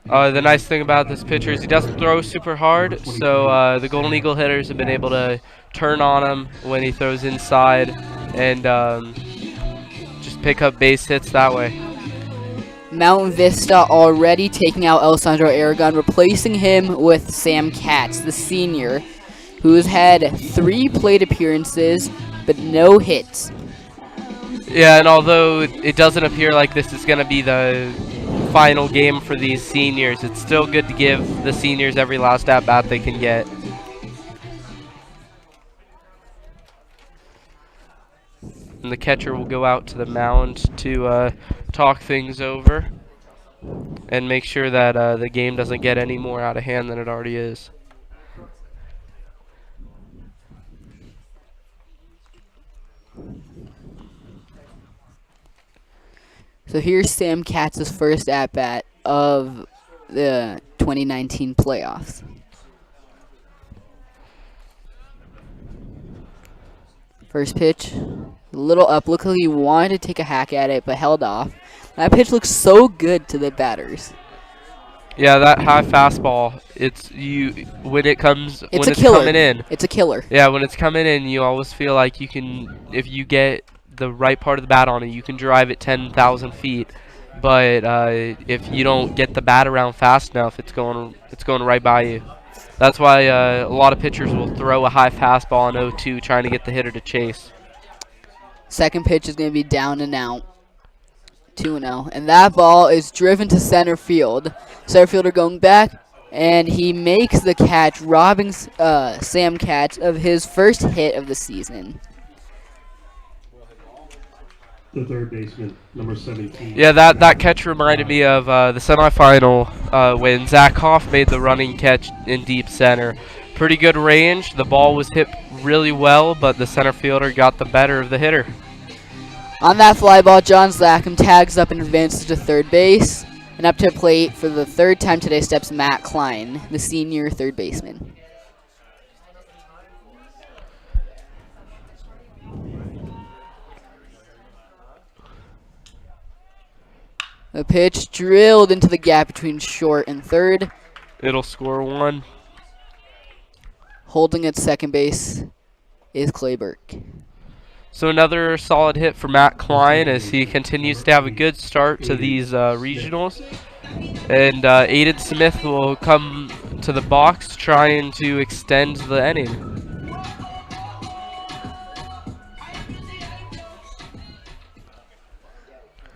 The nice thing about this pitcher is he doesn't throw super hard, so the Golden Eagle hitters have been able to turn on him when he throws inside and just pick up base hits that way. Mountain Vista already taking out Alessandro Aragon, replacing him with Sam Katz, the senior, who has had 3 plate appearances but no hits. Yeah, and although it doesn't appear like this is going to be the final game for these seniors, it's still good to give the seniors every last at-bat they can get. And the catcher will go out to the mound to talk things over and make sure that the game doesn't get any more out of hand than it already is. So here's Sam Katz's first at-bat of the 2019 playoffs. First pitch, a little up. Looked like he wanted to take a hack at it, but held off. That pitch looks so good to the batters. Yeah, that high fastball, when it's coming in. It's a killer. Yeah, when it's coming in, you always feel like you can, if you get the right part of the bat on it, you can drive it 10,000 feet. But if you don't get the bat around fast enough, it's going right by you. That's why a lot of pitchers will throw a high fastball in 0-2 trying to get the hitter to chase. Second pitch is going to be down and out. 2-0. And that ball is driven to center field. Center fielder going back, and he makes the catch, robbing Sam Katz of his first hit of the season. The third baseman, number 17. Yeah, that catch reminded me of the semifinal when Zach Hoff made the running catch in deep center. Pretty good range. The ball was hit really well, but the center fielder got the better of the hitter. On that fly ball, John Zackham tags up and advances to third base. And up to plate for the third time today steps Matt Klein, the senior third baseman. The pitch drilled into the gap between short and third. It'll score 1. Holding at second base is Clay Burke. So another solid hit for Matt Klein as he continues to have a good start to these regionals. And Aiden Smith will come to the box trying to extend the inning.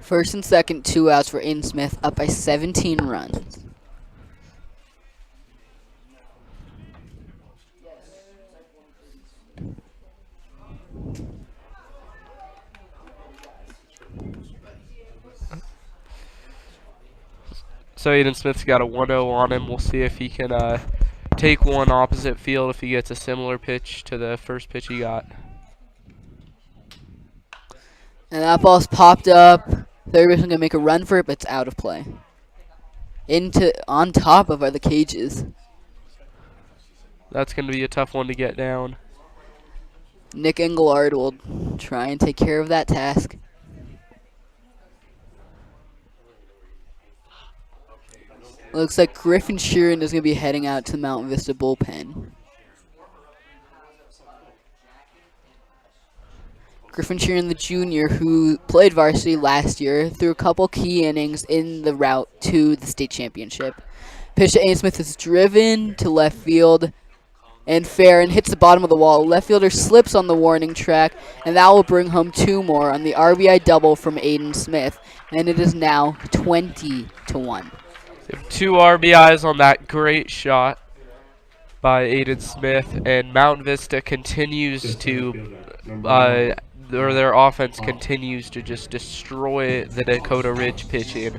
First and second, 2 outs for Aiden Smith, up by 17 runs. So Aiden Smith's got a 1-0 on him. We'll see if he can take one opposite field if he gets a similar pitch to the first pitch he got. And that ball's popped up. Third baseman gonna make a run for it, but it's out of play. On top of the cages. That's going to be a tough one to get down. Nick Engelard will try and take care of that task. Looks like Griffin Sheeran is going to be heading out to the Mountain Vista bullpen. Griffin Sheeran, the junior, who played varsity last year, threw a couple key innings in the route to the state championship. Pitch to Aiden Smith is driven to left field and fair and hits the bottom of the wall. Left fielder slips on the warning track, and that will bring home 2 more on the RBI double from Aiden Smith, and it is now 20-1. 2 RBIs on that great shot by Aiden Smith, and Mountain Vista continues to their offense continues to just destroy the Dakota Ridge pitching.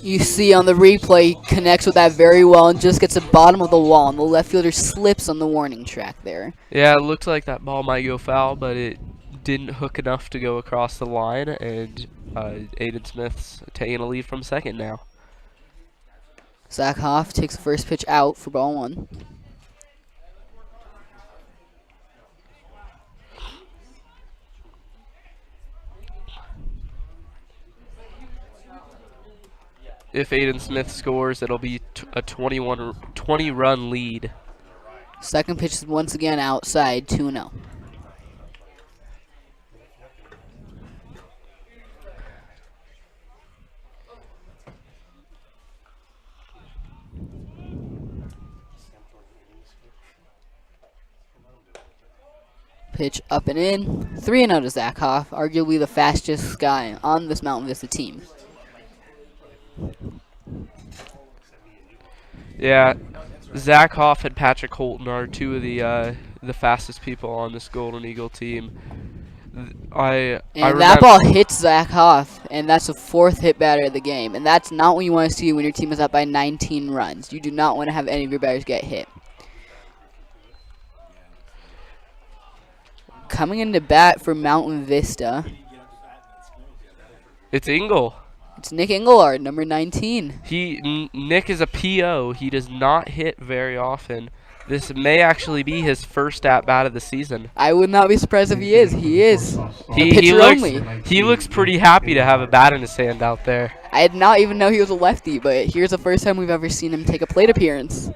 You see on the replay, he connects with that very well and just gets the bottom of the wall, and the left fielder slips on the warning track there. Yeah, it looked like that ball might go foul, but it didn't hook enough to go across the line, and Aiden Smith's taking a lead from second now. Zach Hoff takes the first pitch out for ball 1. If Aiden Smith scores, it'll be a 20-run lead. Second pitch is once again outside, 2-0. Pitch up and in. 3-0 to Zach Hoff, arguably the fastest guy on this Mountain Vista team. Yeah, Zach Hoff and Patrick Holton are 2 of the fastest people on this Golden Eagle team. That ball hits Zach Hoff, and that's the 4th hit batter of the game. And that's not what you want to see when your team is up by 19 runs. You do not want to have any of your batters get hit. Coming into bat for Mountain Vista, it's Ingle. It's Nick Engelard, number 19. Nick is a PO. He does not hit very often. This may actually be his first at-bat of the season. I would not be surprised if he is. He is. He looks pretty happy to have a bat in his hand out there. I did not even know he was a lefty, but here's the first time we've ever seen him take a plate appearance.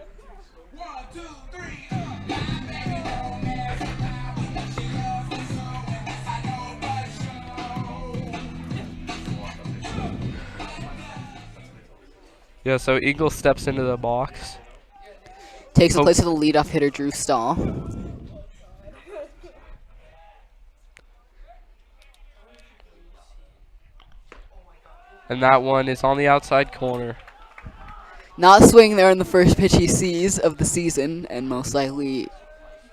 Yeah, so Eagle steps into the box. Takes the place of the leadoff hitter, Drew Stahl. And that one is on the outside corner. Not swinging there in the first pitch he sees of the season, and most likely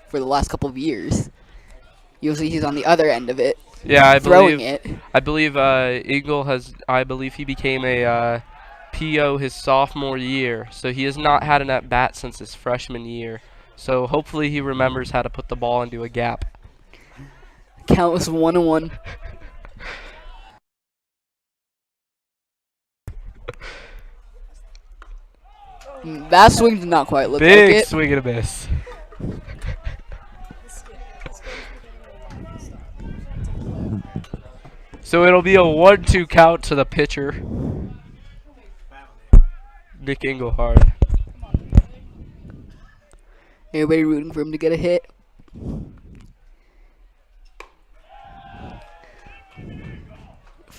for the last couple of years. Usually he's on the other end of it. Yeah, I believe Eagle has. I believe he became a PO his sophomore year, so he has not had an at bat since his freshman year. So hopefully he remembers how to put the ball into a gap. Count was 1-1. That swing did not quite look like it. Big swing and a miss. So it'll be a 1-2 count to the pitcher, Nick Engelhard. Everybody rooting for him to get a hit.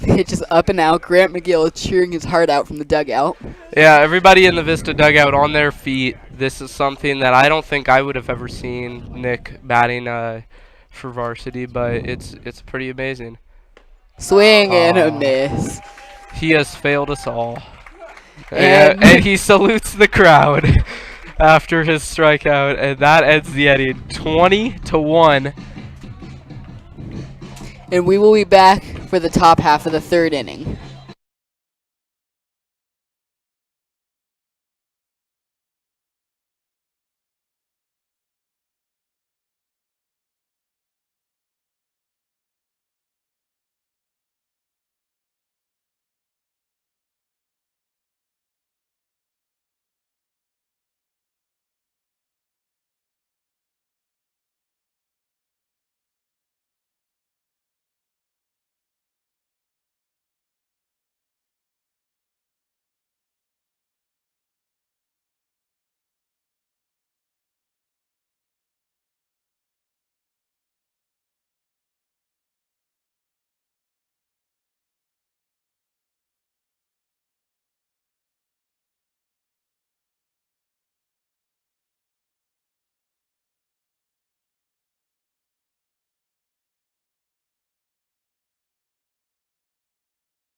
Pitch is up and out. Grant McGill cheering his heart out from the dugout. Yeah, everybody in the Vista dugout on their feet. This is something that I don't think I would have ever seen Nick batting for varsity, but it's pretty amazing. Swing and a miss. He has failed us all. And- And he salutes the crowd after his strikeout, and that ends the inning 20-1. And we will be back for the top half of the third inning.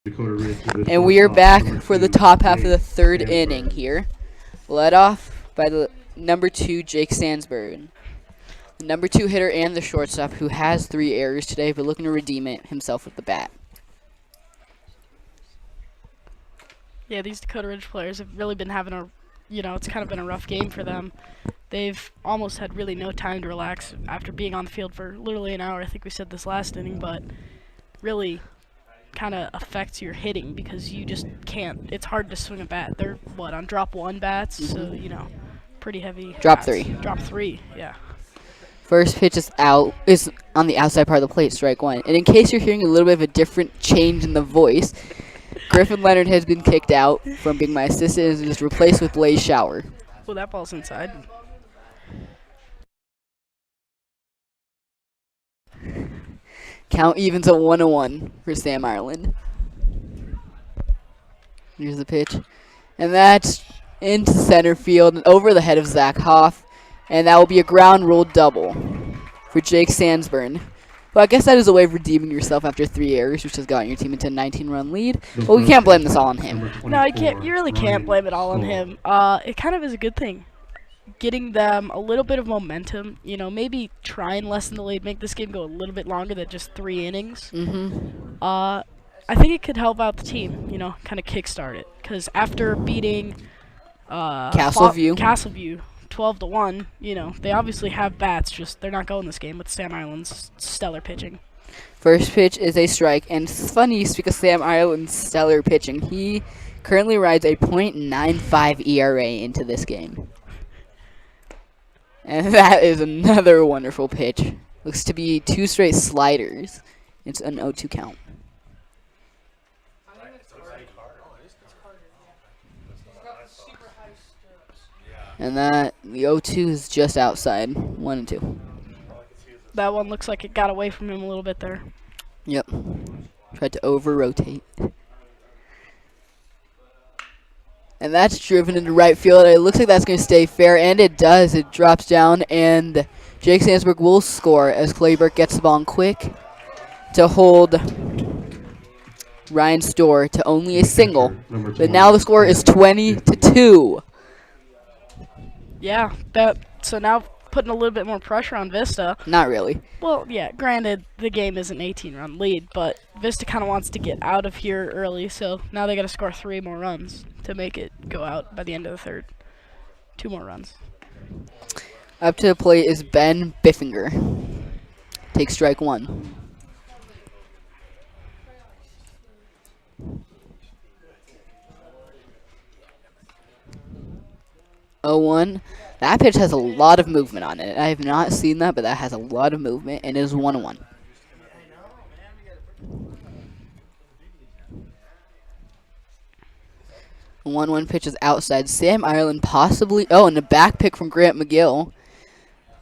Dakota Ridge to the And we are shortstop, back number for the 2, top half of the Jake third Sandberg. inning here. Led off by the number 2, Jake Sandsberg. The number 2 hitter and the shortstop, who has 3 errors today, but looking to redeem it himself with the bat. Yeah, these Dakota Ridge players have really been having it's kind of been a rough game for them. They've almost had really no time to relax after being on the field for literally an hour. I think we said this last inning, but really kind of affects your hitting because you just can't. It's hard to swing a bat. They're, on drop 1 bats, so, pretty heavy. Drop bats. 3. Drop 3, yeah. First pitch is on the outside part of the plate, strike 1. And in case you're hearing a little bit of a different change in the voice, Griffin Leonard has been kicked out from being my assistant and is just replaced with Blaze Shower. Well, that ball's inside. Count evens at 1-1 for Sam Ireland. Here's the pitch. And that's into center field and over the head of Zach Hoff. And that will be a ground rule double for Jake Sandsburn. Well, I guess that is a way of redeeming yourself after 3 errors, which has gotten your team into a 19-run lead. Well, we can't blame this all on him. No, you really can't blame it all on him. It kind of is a good thing. Getting them a little bit of momentum, maybe try and lessen the lead, make this game go a little bit longer than just 3 innings. I think it could help out the team, kind of kickstart it. Because after beating Castleview 12-1, they obviously have bats, just they're not going this game with Sam Ireland's stellar pitching. First pitch is a strike, and it's funny because Sam Ireland's stellar pitching. He currently rides a .95 ERA into this game. And that is another wonderful pitch. Looks to be 2 straight sliders. It's an 0-2 count. And the 0-2 is just outside. 1-2. That one looks like it got away from him a little bit there. Yep. Tried to over-rotate. And that's driven into right field. It looks like that's going to stay fair, and it does. It drops down, and Jake Sandsberg will score as Clayburg gets the ball in quick to hold Ryan Storr to only a single. But now the score is 20-2. Yeah, so now putting a little bit more pressure on Vista. Not really. Well, yeah, granted, the game is an 18-run lead, but Vista kind of wants to get out of here early, so now they got to score 3 more runs to make it go out by the end of the third. 2 more runs. Up to the plate is Ben Biffinger. Takes strike 1. That pitch has a lot of movement on it. I have not seen that, but that has a lot of movement, and it is 1-1. 1-1 pitch is outside. Sam Ireland possibly. Oh, and a back pick from Grant McGill.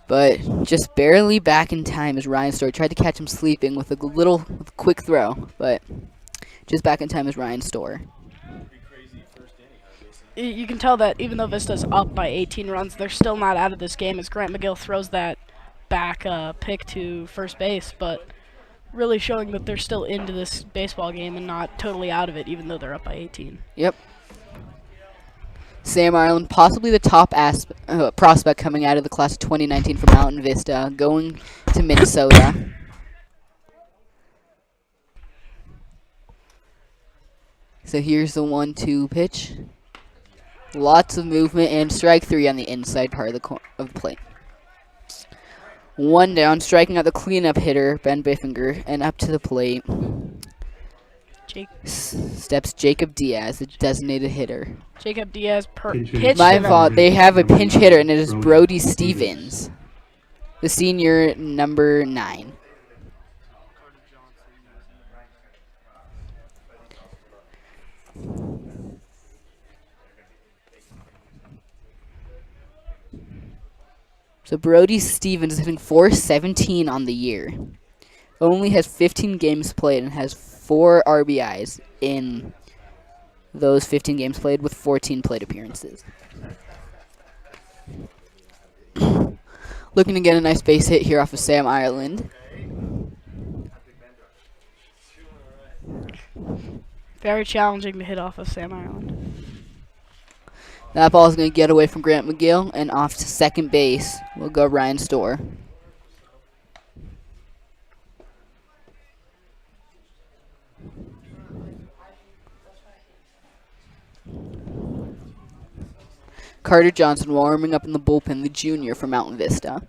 But just barely back in time as Ryan Storr tried to catch him sleeping with a quick throw. But just back in time as Ryan Storr. You can tell that even though Vista's up by 18 runs, they're still not out of this game as Grant McGill throws that back pick to first base, but really showing that they're still into this baseball game and not totally out of it, even though they're up by 18. Yep. Sam Ireland, possibly the top prospect coming out of the class of 2019 for Mountain Vista, going to Minnesota. So here's the 1-2 pitch. Lots of movement and strike 3 on the inside part of the plate. 1 down, striking out the cleanup hitter, Ben Biffinger, and up to the plate steps Jacob Diaz, the designated hitter. Jacob Diaz pitched. My fault. They have a pinch hitter, and it is Brody Stevens, the senior, number 9. So Brody Stevens is hitting .417 on the year. Only has 15 games played and has 4 RBIs in those 15 games played with 14 plate appearances. Looking to get a nice base hit here off of Sam Ireland. Very challenging to hit off of Sam Ireland. That ball is going to get away from Grant McGill, and off to second base will go Ryan Storr. Carter Johnson warming up in the bullpen, the junior for Mountain Vista.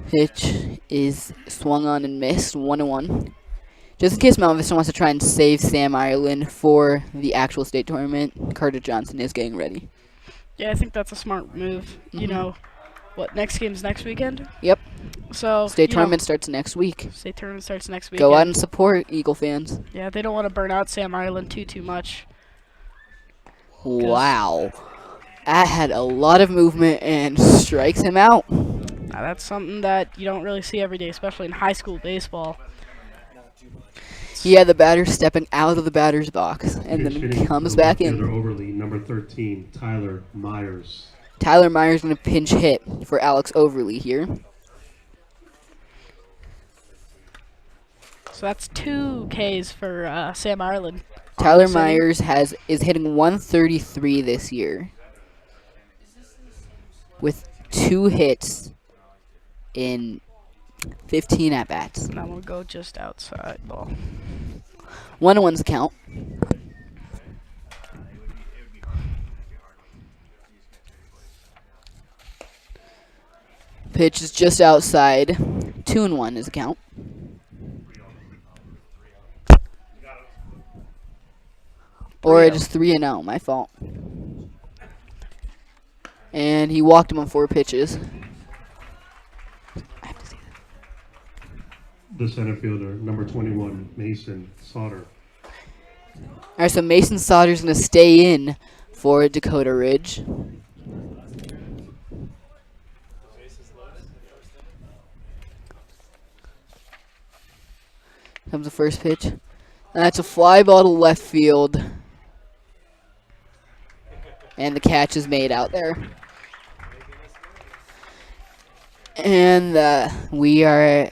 Pitch is swung on and missed, 1-1. Just in case Mountain Vista wants to try and save Sam Ireland for the actual state tournament, Carter Johnson is getting ready. Yeah, I think that's a smart move. You know, what, next game's next weekend? Yep. So State tournament starts next week. State tournament starts next week. Go out and support Eagle fans. Yeah, they don't want to burn out Sam Ireland too much. Wow. That had a lot of movement and strikes him out. Now, that's something that you don't really see every day, especially in high school baseball. Yeah, the batter stepping out of the batter's box and then comes back in. Overly, number 13, Tyler Myers. Tyler Myers going to pinch hit for Alex Overly here. So that's 2 Ks for Sam Ireland. Tyler Myers is hitting 133 this year with 2 hits in 15 at-bats. And that will go just outside ball. 1-1's the count. Pitch is just outside. 2-1 is the count. Or it is 3-0, my fault. And he walked him on 4 pitches. I have to see that. The center fielder, number 21, Mason Sauter. Alright, so Mason Sauter's going to stay in for Dakota Ridge. Comes the first pitch. That's a fly ball to left field. And the catch is made out there. And we are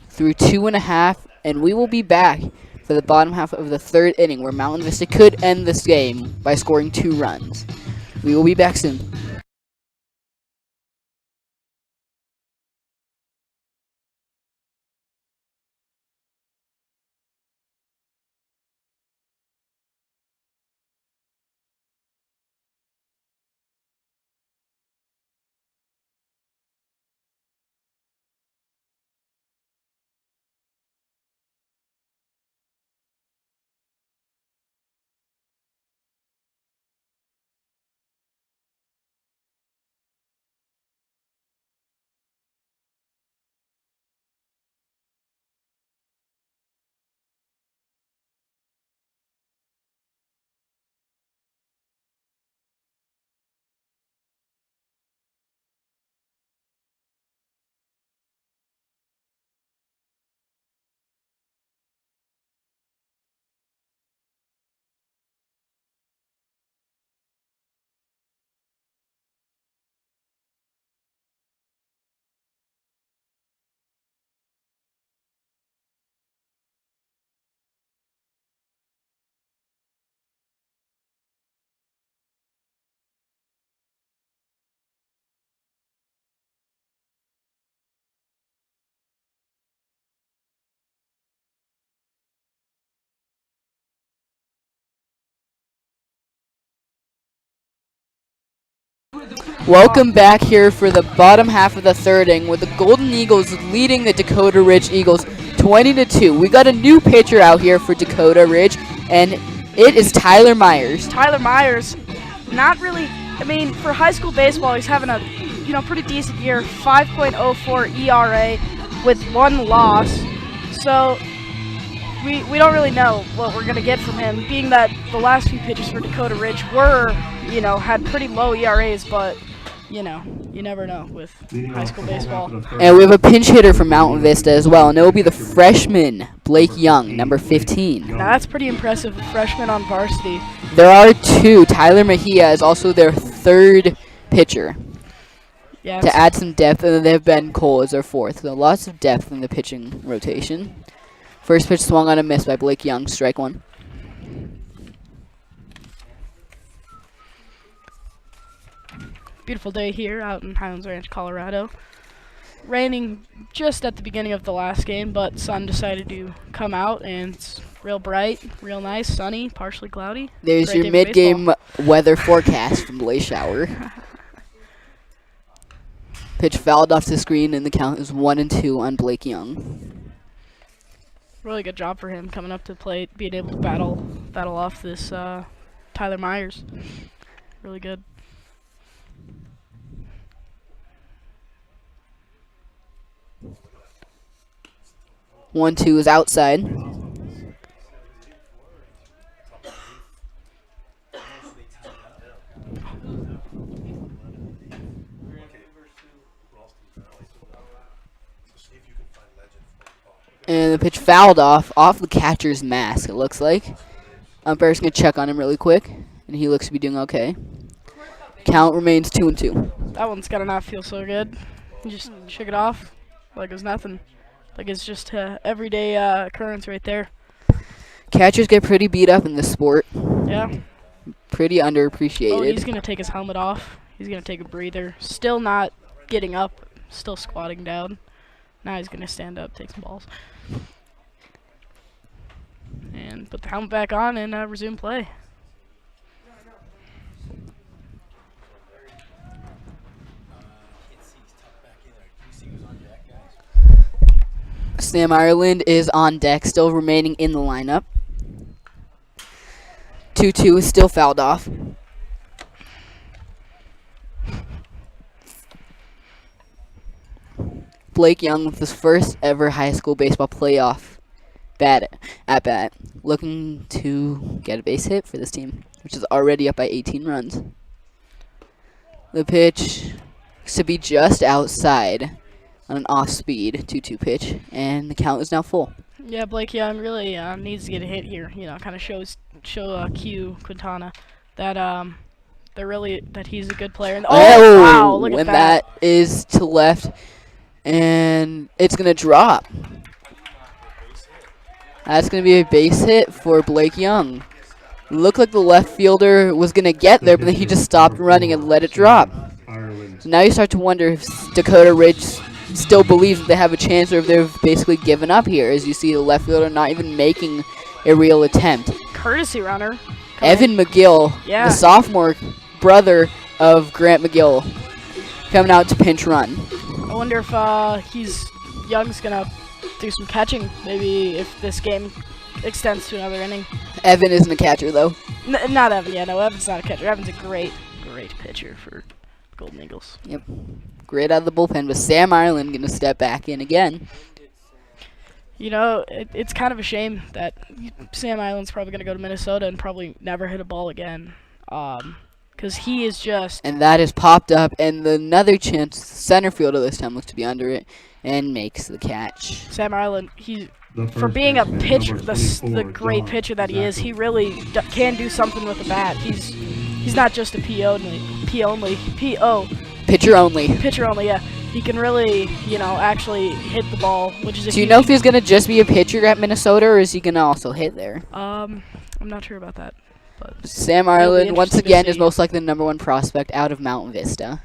through 2.5, and we will be back for the bottom half of the 3rd inning, where Mountain Vista could end this game by scoring 2 runs. We will be back soon. Welcome back here for the bottom half of the third inning with the Golden Eagles leading the Dakota Ridge Eagles 20-2. We got a new pitcher out here for Dakota Ridge, and it is Tyler Myers. Tyler Myers, not really. I mean, for high school baseball, he's having a pretty decent year. 5.04 ERA with 1 loss. So we don't really know what we're gonna get from him, being that the last few pitchers for Dakota Ridge were, had pretty low ERAs, but you never know with high school baseball. And we have a pinch hitter from Mountain Vista as well, and it will be the freshman, Blake Young, number 15. Now that's pretty impressive, freshman on varsity. There are 2. Tyler Mejia is also their 3rd pitcher. Yeah, To add some depth, and then they have Ben Cole as their 4th. So lots of depth in the pitching rotation. First pitch swung on a miss by Blake Young, strike 1. beautiful day here out in Highlands Ranch, Colorado. Raining just at the beginning of the last game, but sun decided to come out, and it's real bright, real nice, sunny, partially cloudy. There's Great your day for mid-game baseball. weather forecast from Blaze Shower. Pitch fouled off the screen, and the count is 1-2 on Blake Young. Really good job for him coming up to the plate, being able to battle off this Tyler Myers. Really good. One, two is outside. And the pitch fouled off the catcher's mask, it looks like. Umpire's going to check on him really quick, and he looks to be doing okay. Count remains 2-2. That one's got to not feel so good. You just shook it off like it was nothing. Like it's just everyday occurrence right there. Catchers get pretty beat up in this sport. Yeah. Pretty underappreciated. Oh, he's going to take his helmet off. He's going to take a breather. Still not getting up. Still squatting down. Now he's going to stand up, take some balls. And put the helmet back on and resume play. Sam Ireland is on deck, still remaining in the lineup. 2-2 is still fouled off. Blake Young with his first ever high school baseball playoff at bat, looking to get a base hit for this team, which is already up by 18 runs. The pitch to be just outside on an off-speed 2-2 pitch, and the count is now full. Yeah, Blake Young really needs to get a hit here. You know, kind of show Q Quintana that that he's a good player. And wow, look at and that. that is to left, and it's gonna drop. That's gonna be a base hit for Blake Young. Looked like the left fielder was gonna get there, but then he just stopped running and let it drop. So now you start to wonder if Dakota Ridge still believes that they have a chance, or if they've basically given up here, as you see the left fielder not even making a real attempt. Courtesy runner. Evan McGill, Yeah. the sophomore brother of Grant McGill, coming out to pinch run. I wonder if Young's gonna do some catching. Maybe if this game extends to another inning. Evan isn't a catcher, though. Not Evan. Yeah, no, Evan's not a catcher. Evan's a great pitcher for Golden Eagles. Yep. Great out of the bullpen, but Sam Ireland going to step back in again. You know, it's kind of a shame that Sam Ireland's probably going to go to Minnesota and probably never hit a ball again. Because he is just... And that has popped up, and another chance, center fielder this time looks to be under it, and makes the catch. Sam Ireland, for being a pitcher, the great pitcher that he is, he really can do something with the bat. He's not just a Pitcher only, yeah. He can really, actually hit the ball, which is a Do you know if he's going to just be a pitcher at Minnesota, or is he going to also hit there? I'm not sure about that. But Sam Ireland, once interesting to again, is see. most likely the #1 prospect out of Mountain Vista.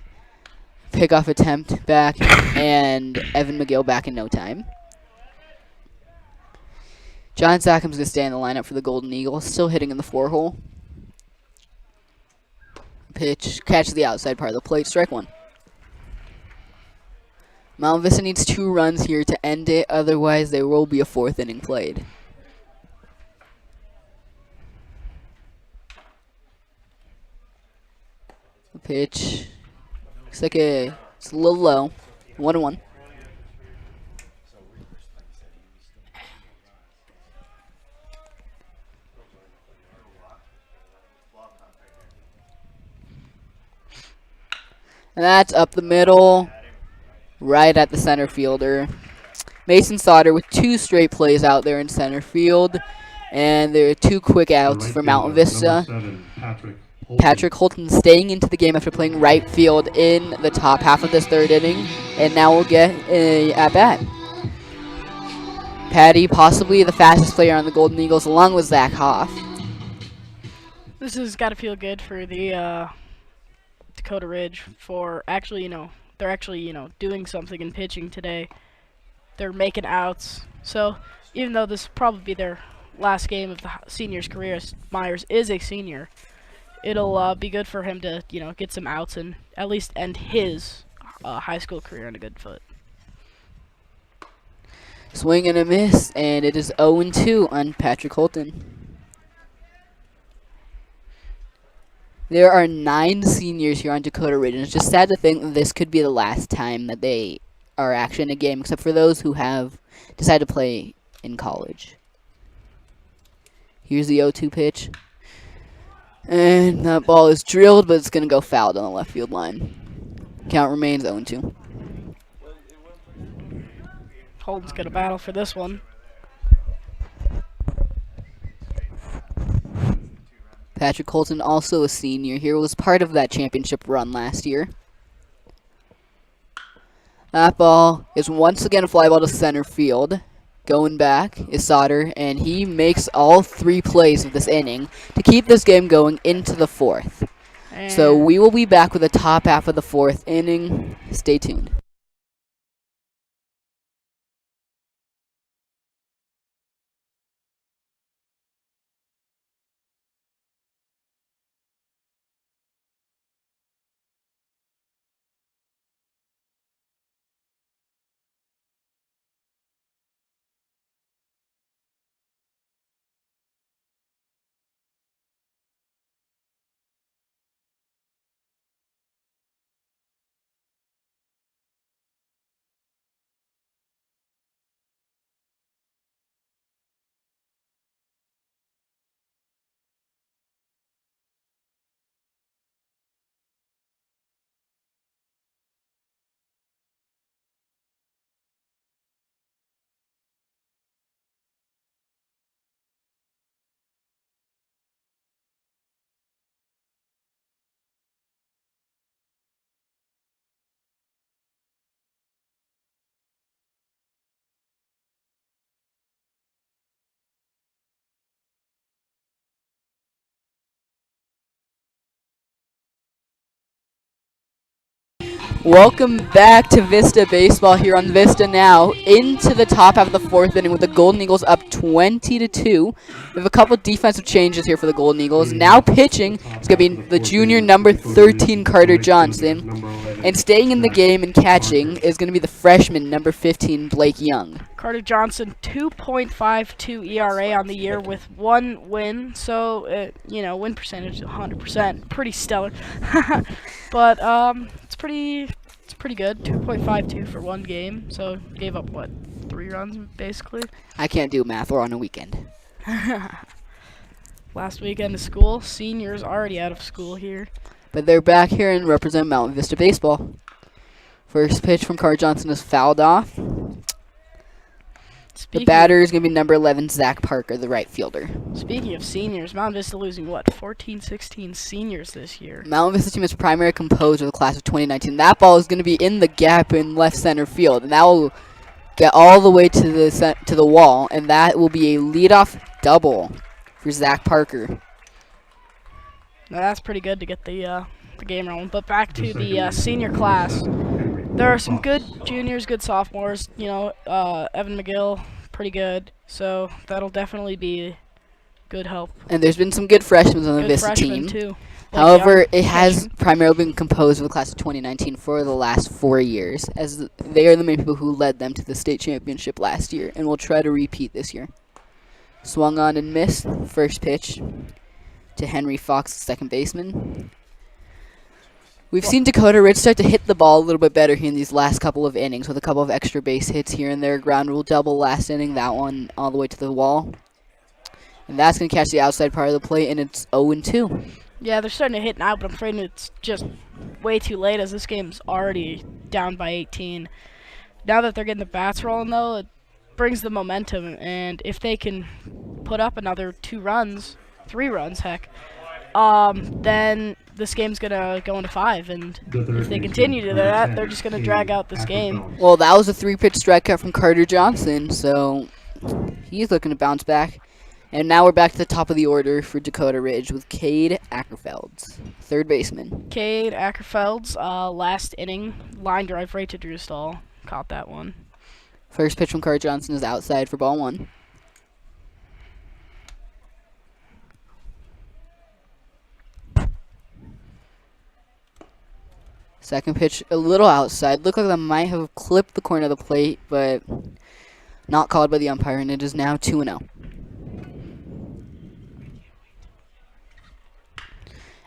Pickoff attempt back, and Evan McGill back in no time. John Sackham's going to stay in the lineup for the Golden Eagles, still hitting in the 4-hole. pitch. Catches the outside part of the plate. Strike one. Mountain Vista needs 2 runs here to end it. Otherwise, there will be a 4th inning played. The pitch. Looks like it's a little low. 1-1. And that's up the middle, right at the center fielder. Mason Sauter with 2 straight plays out there in center field. And there are 2 quick outs for Mountain Vista. Patrick Holton staying into the game after playing right field in the top half of this 3rd inning. And now we'll get a at-bat. Patty, possibly the fastest player on the Golden Eagles, along with Zach Hoff. This has got to feel good for the Dakota Ridge for actually, they're actually, doing something in pitching today. They're making outs. So even though this will probably be their last game of the senior's career, as Myers is a senior, it'll be good for him to, get some outs and at least end his high school career on a good foot. Swing and a miss, and it is 0-2 on Patrick Holton. There are 9 seniors here on Dakota Ridge, and it's just sad to think that this could be the last time that they are actually in a game, except for those who have decided to play in college. Here's the 0-2 pitch. And that ball is drilled, but it's going to go fouled on the left field line. Count remains 0-2. Holton's going to battle for this one. Patrick Holton, also a senior here, was part of that championship run last year. That ball is once again a fly ball to center field. Going back is Sauter, and he makes all 3 plays of this inning to keep this game going into the 4th. So we will be back with the top half of the 4th inning. Stay tuned. Welcome back to Vista Baseball here on VistaNow. Into the top half of the 4th inning with the Golden Eagles up 20-2. We have a couple defensive changes here for the Golden Eagles. Now pitching is going to be the junior number 13 Carter Johnson. And staying in the game and catching is going to be the freshman number 15 Blake Young. Carter Johnson, 2.52 ERA on the year with 1 win. So, win percentage 100%. Pretty stellar. But it's pretty good. 2.52 for 1 game. So gave up what, 3 runs basically. I can't do math. We're on a weekend. Last weekend of school. Seniors already out of school here. But they're back here and represent Mountain Vista Baseball. First pitch from Carter Johnson is fouled off. The batter is going to be number 11, Zach Parker, the right fielder. Speaking of seniors, Mountain Vista losing, what, 14, 16 seniors this year. Mountain Vista team is primarily composed of the class of 2019. That ball is going to be in the gap in left center field, and that will get all the way to the wall, and that will be a leadoff double for Zach Parker. Now that's pretty good to get the game rolling. But back to the senior class. There are some good juniors, good sophomores. Evan McGill, pretty good. So that'll definitely be good help. And there's been some good freshmen on the Good Vista freshmen team. too. However, it has primarily been composed of the class of 2019 for the last 4 years, as they are the main people who led them to the state championship last year and will try to repeat this year. Swung on and missed. First pitch to Henry Fox, second baseman. We've seen Dakota Ridge start to hit the ball a little bit better here in these last couple of innings with a couple of extra base hits here and there. Ground rule double last inning, that one all the way to the wall. And that's going to catch the outside part of the plate, and it's 0-2. Yeah, they're starting to hit now, but I'm afraid it's just way too late as this game's already down by 18. Now that they're getting the bats rolling, though, it brings the momentum, and if they can put up another 2 runs, 3 runs, heck, then this game's going to go into 5, and if they continue to do that, they're just going to drag out this game. Well, that was a 3-pitch strikeout from Carter Johnson, so he's looking to bounce back. And now we're back to the top of the order for Dakota Ridge with Cade Ackerfelds, third baseman. Cade Ackerfelds, last inning, line drive right to Drew Stahl. Caught that one. First pitch from Carter Johnson is outside for ball 1. Second pitch a little outside. Looked like that might have clipped the corner of the plate, but not called by the umpire, and it is now 2-0.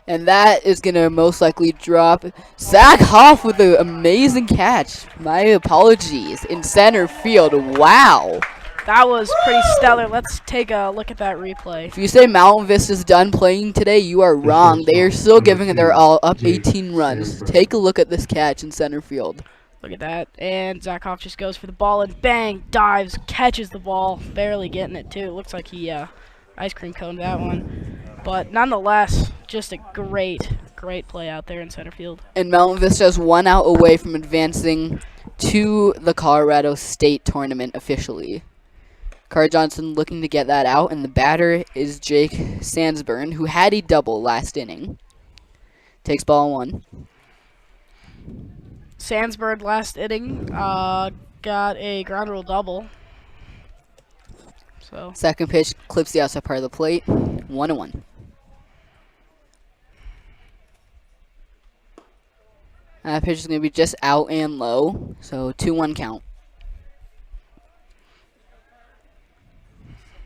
And that is going to most likely drop. Zach Hoff with an amazing catch. My apologies. In center field. Wow. That was pretty stellar. Let's take a look at that replay. If you say Mountain Vista's done playing today, you are wrong. They are still giving it their all, up 18 runs. Take a look at this catch in center field. Look at that. And Zach Hoff just goes for the ball and bang, dives, catches the ball. Barely getting it, too. It looks like he ice cream coned that one. But nonetheless, just a great play out there in center field. And Mountain Vista is 1 out away from advancing to the Colorado State Tournament officially. Carter Johnson looking to get that out, and the batter is Jake Sandsburn, who had a double last inning. Takes ball 1. Sandsburn last inning got a ground rule double. So second pitch clips the outside part of the plate. 1-1. That pitch is going to be just out and low, so 2-1 count.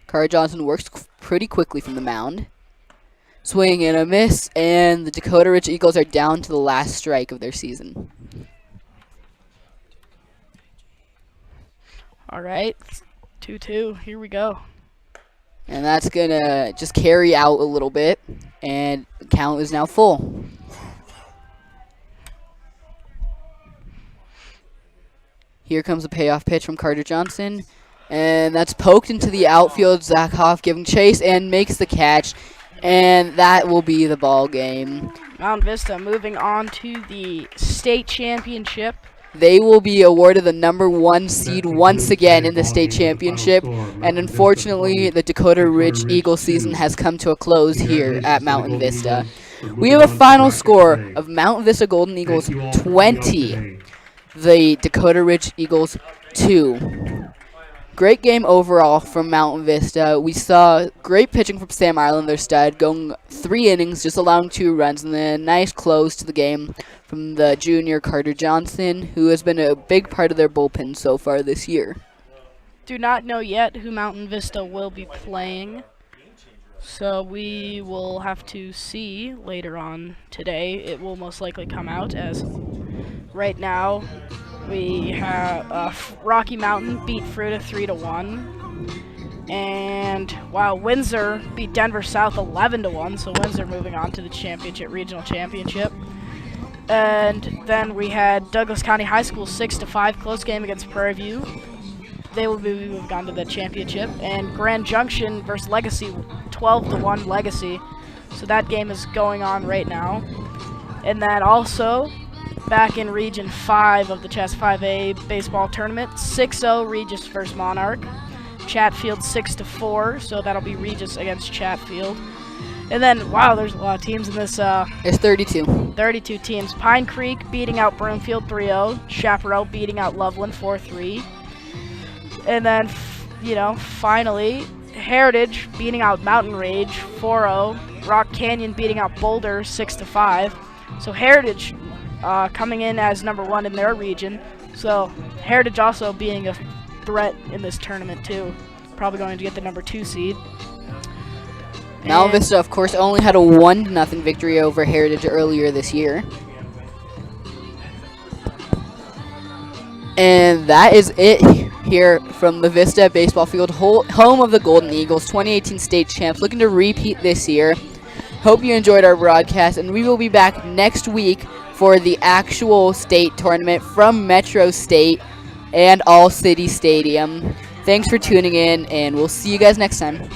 Carter Johnson works pretty quickly from the mound. Swing and a miss, and the Dakota Ridge Eagles are down to the last strike of their season. All right, 2-2. Here we go. And that's going to just carry out a little bit, and the count is now full. Here comes a payoff pitch from Carter Johnson, and that's poked into the outfield. Zach Hoff giving chase and makes the catch, and that will be the ball game. Mountain Vista moving on to the state championship. They will be awarded the number 1 seed once again in the state championship, and unfortunately, the Dakota Ridge Eagles season has come to a close here at Mountain Vista. We have a final score of Mountain Vista Golden Eagles 20. The Dakota Ridge Eagles 2. Great game overall from Mountain Vista. We saw great pitching from Sam Ireland, their stud, going 3 innings, just allowing 2 runs, and then a nice close to the game from the junior Carter Johnson, who has been a big part of their bullpen so far this year. Do not know yet who Mountain Vista will be playing, so we will have to see later on today. It will most likely come out, as right now we have Rocky Mountain beat Fruita 3-1, and wow, Windsor beat Denver South 11-1. So Windsor moving on to the championship, regional championship. And then we had Douglas County High School 6-5 close game against Prairie View. They will be moving on to the championship. And Grand Junction versus Legacy 12-1 Legacy. So that game is going on right now. And then also back in Region 5 of the Chess 5A baseball tournament, 6-0 Regis versus Monarch. Chatfield 6-4, so that'll be Regis against Chatfield. And then, wow, there's a lot of teams in this. There's 32. 32 teams. Pine Creek beating out Broomfield 3-0. Chaparral beating out Loveland 4-3. And then, finally, Heritage beating out Mountain Ridge 4-0. Rock Canyon beating out Boulder 6-5. So Heritage coming in as number 1 in their region. So Heritage also being a threat in this tournament too. Probably going to get the number 2 seed. Mountain Vista, of course, only had a 1-0 victory over Heritage earlier this year. And that is it here from the Vista baseball field, home of the Golden Eagles, 2018 state champs, looking to repeat this year. Hope you enjoyed our broadcast, and we will be back next week for the actual state tournament from Metro State and All City Stadium. Thanks for tuning in, and we'll see you guys next time.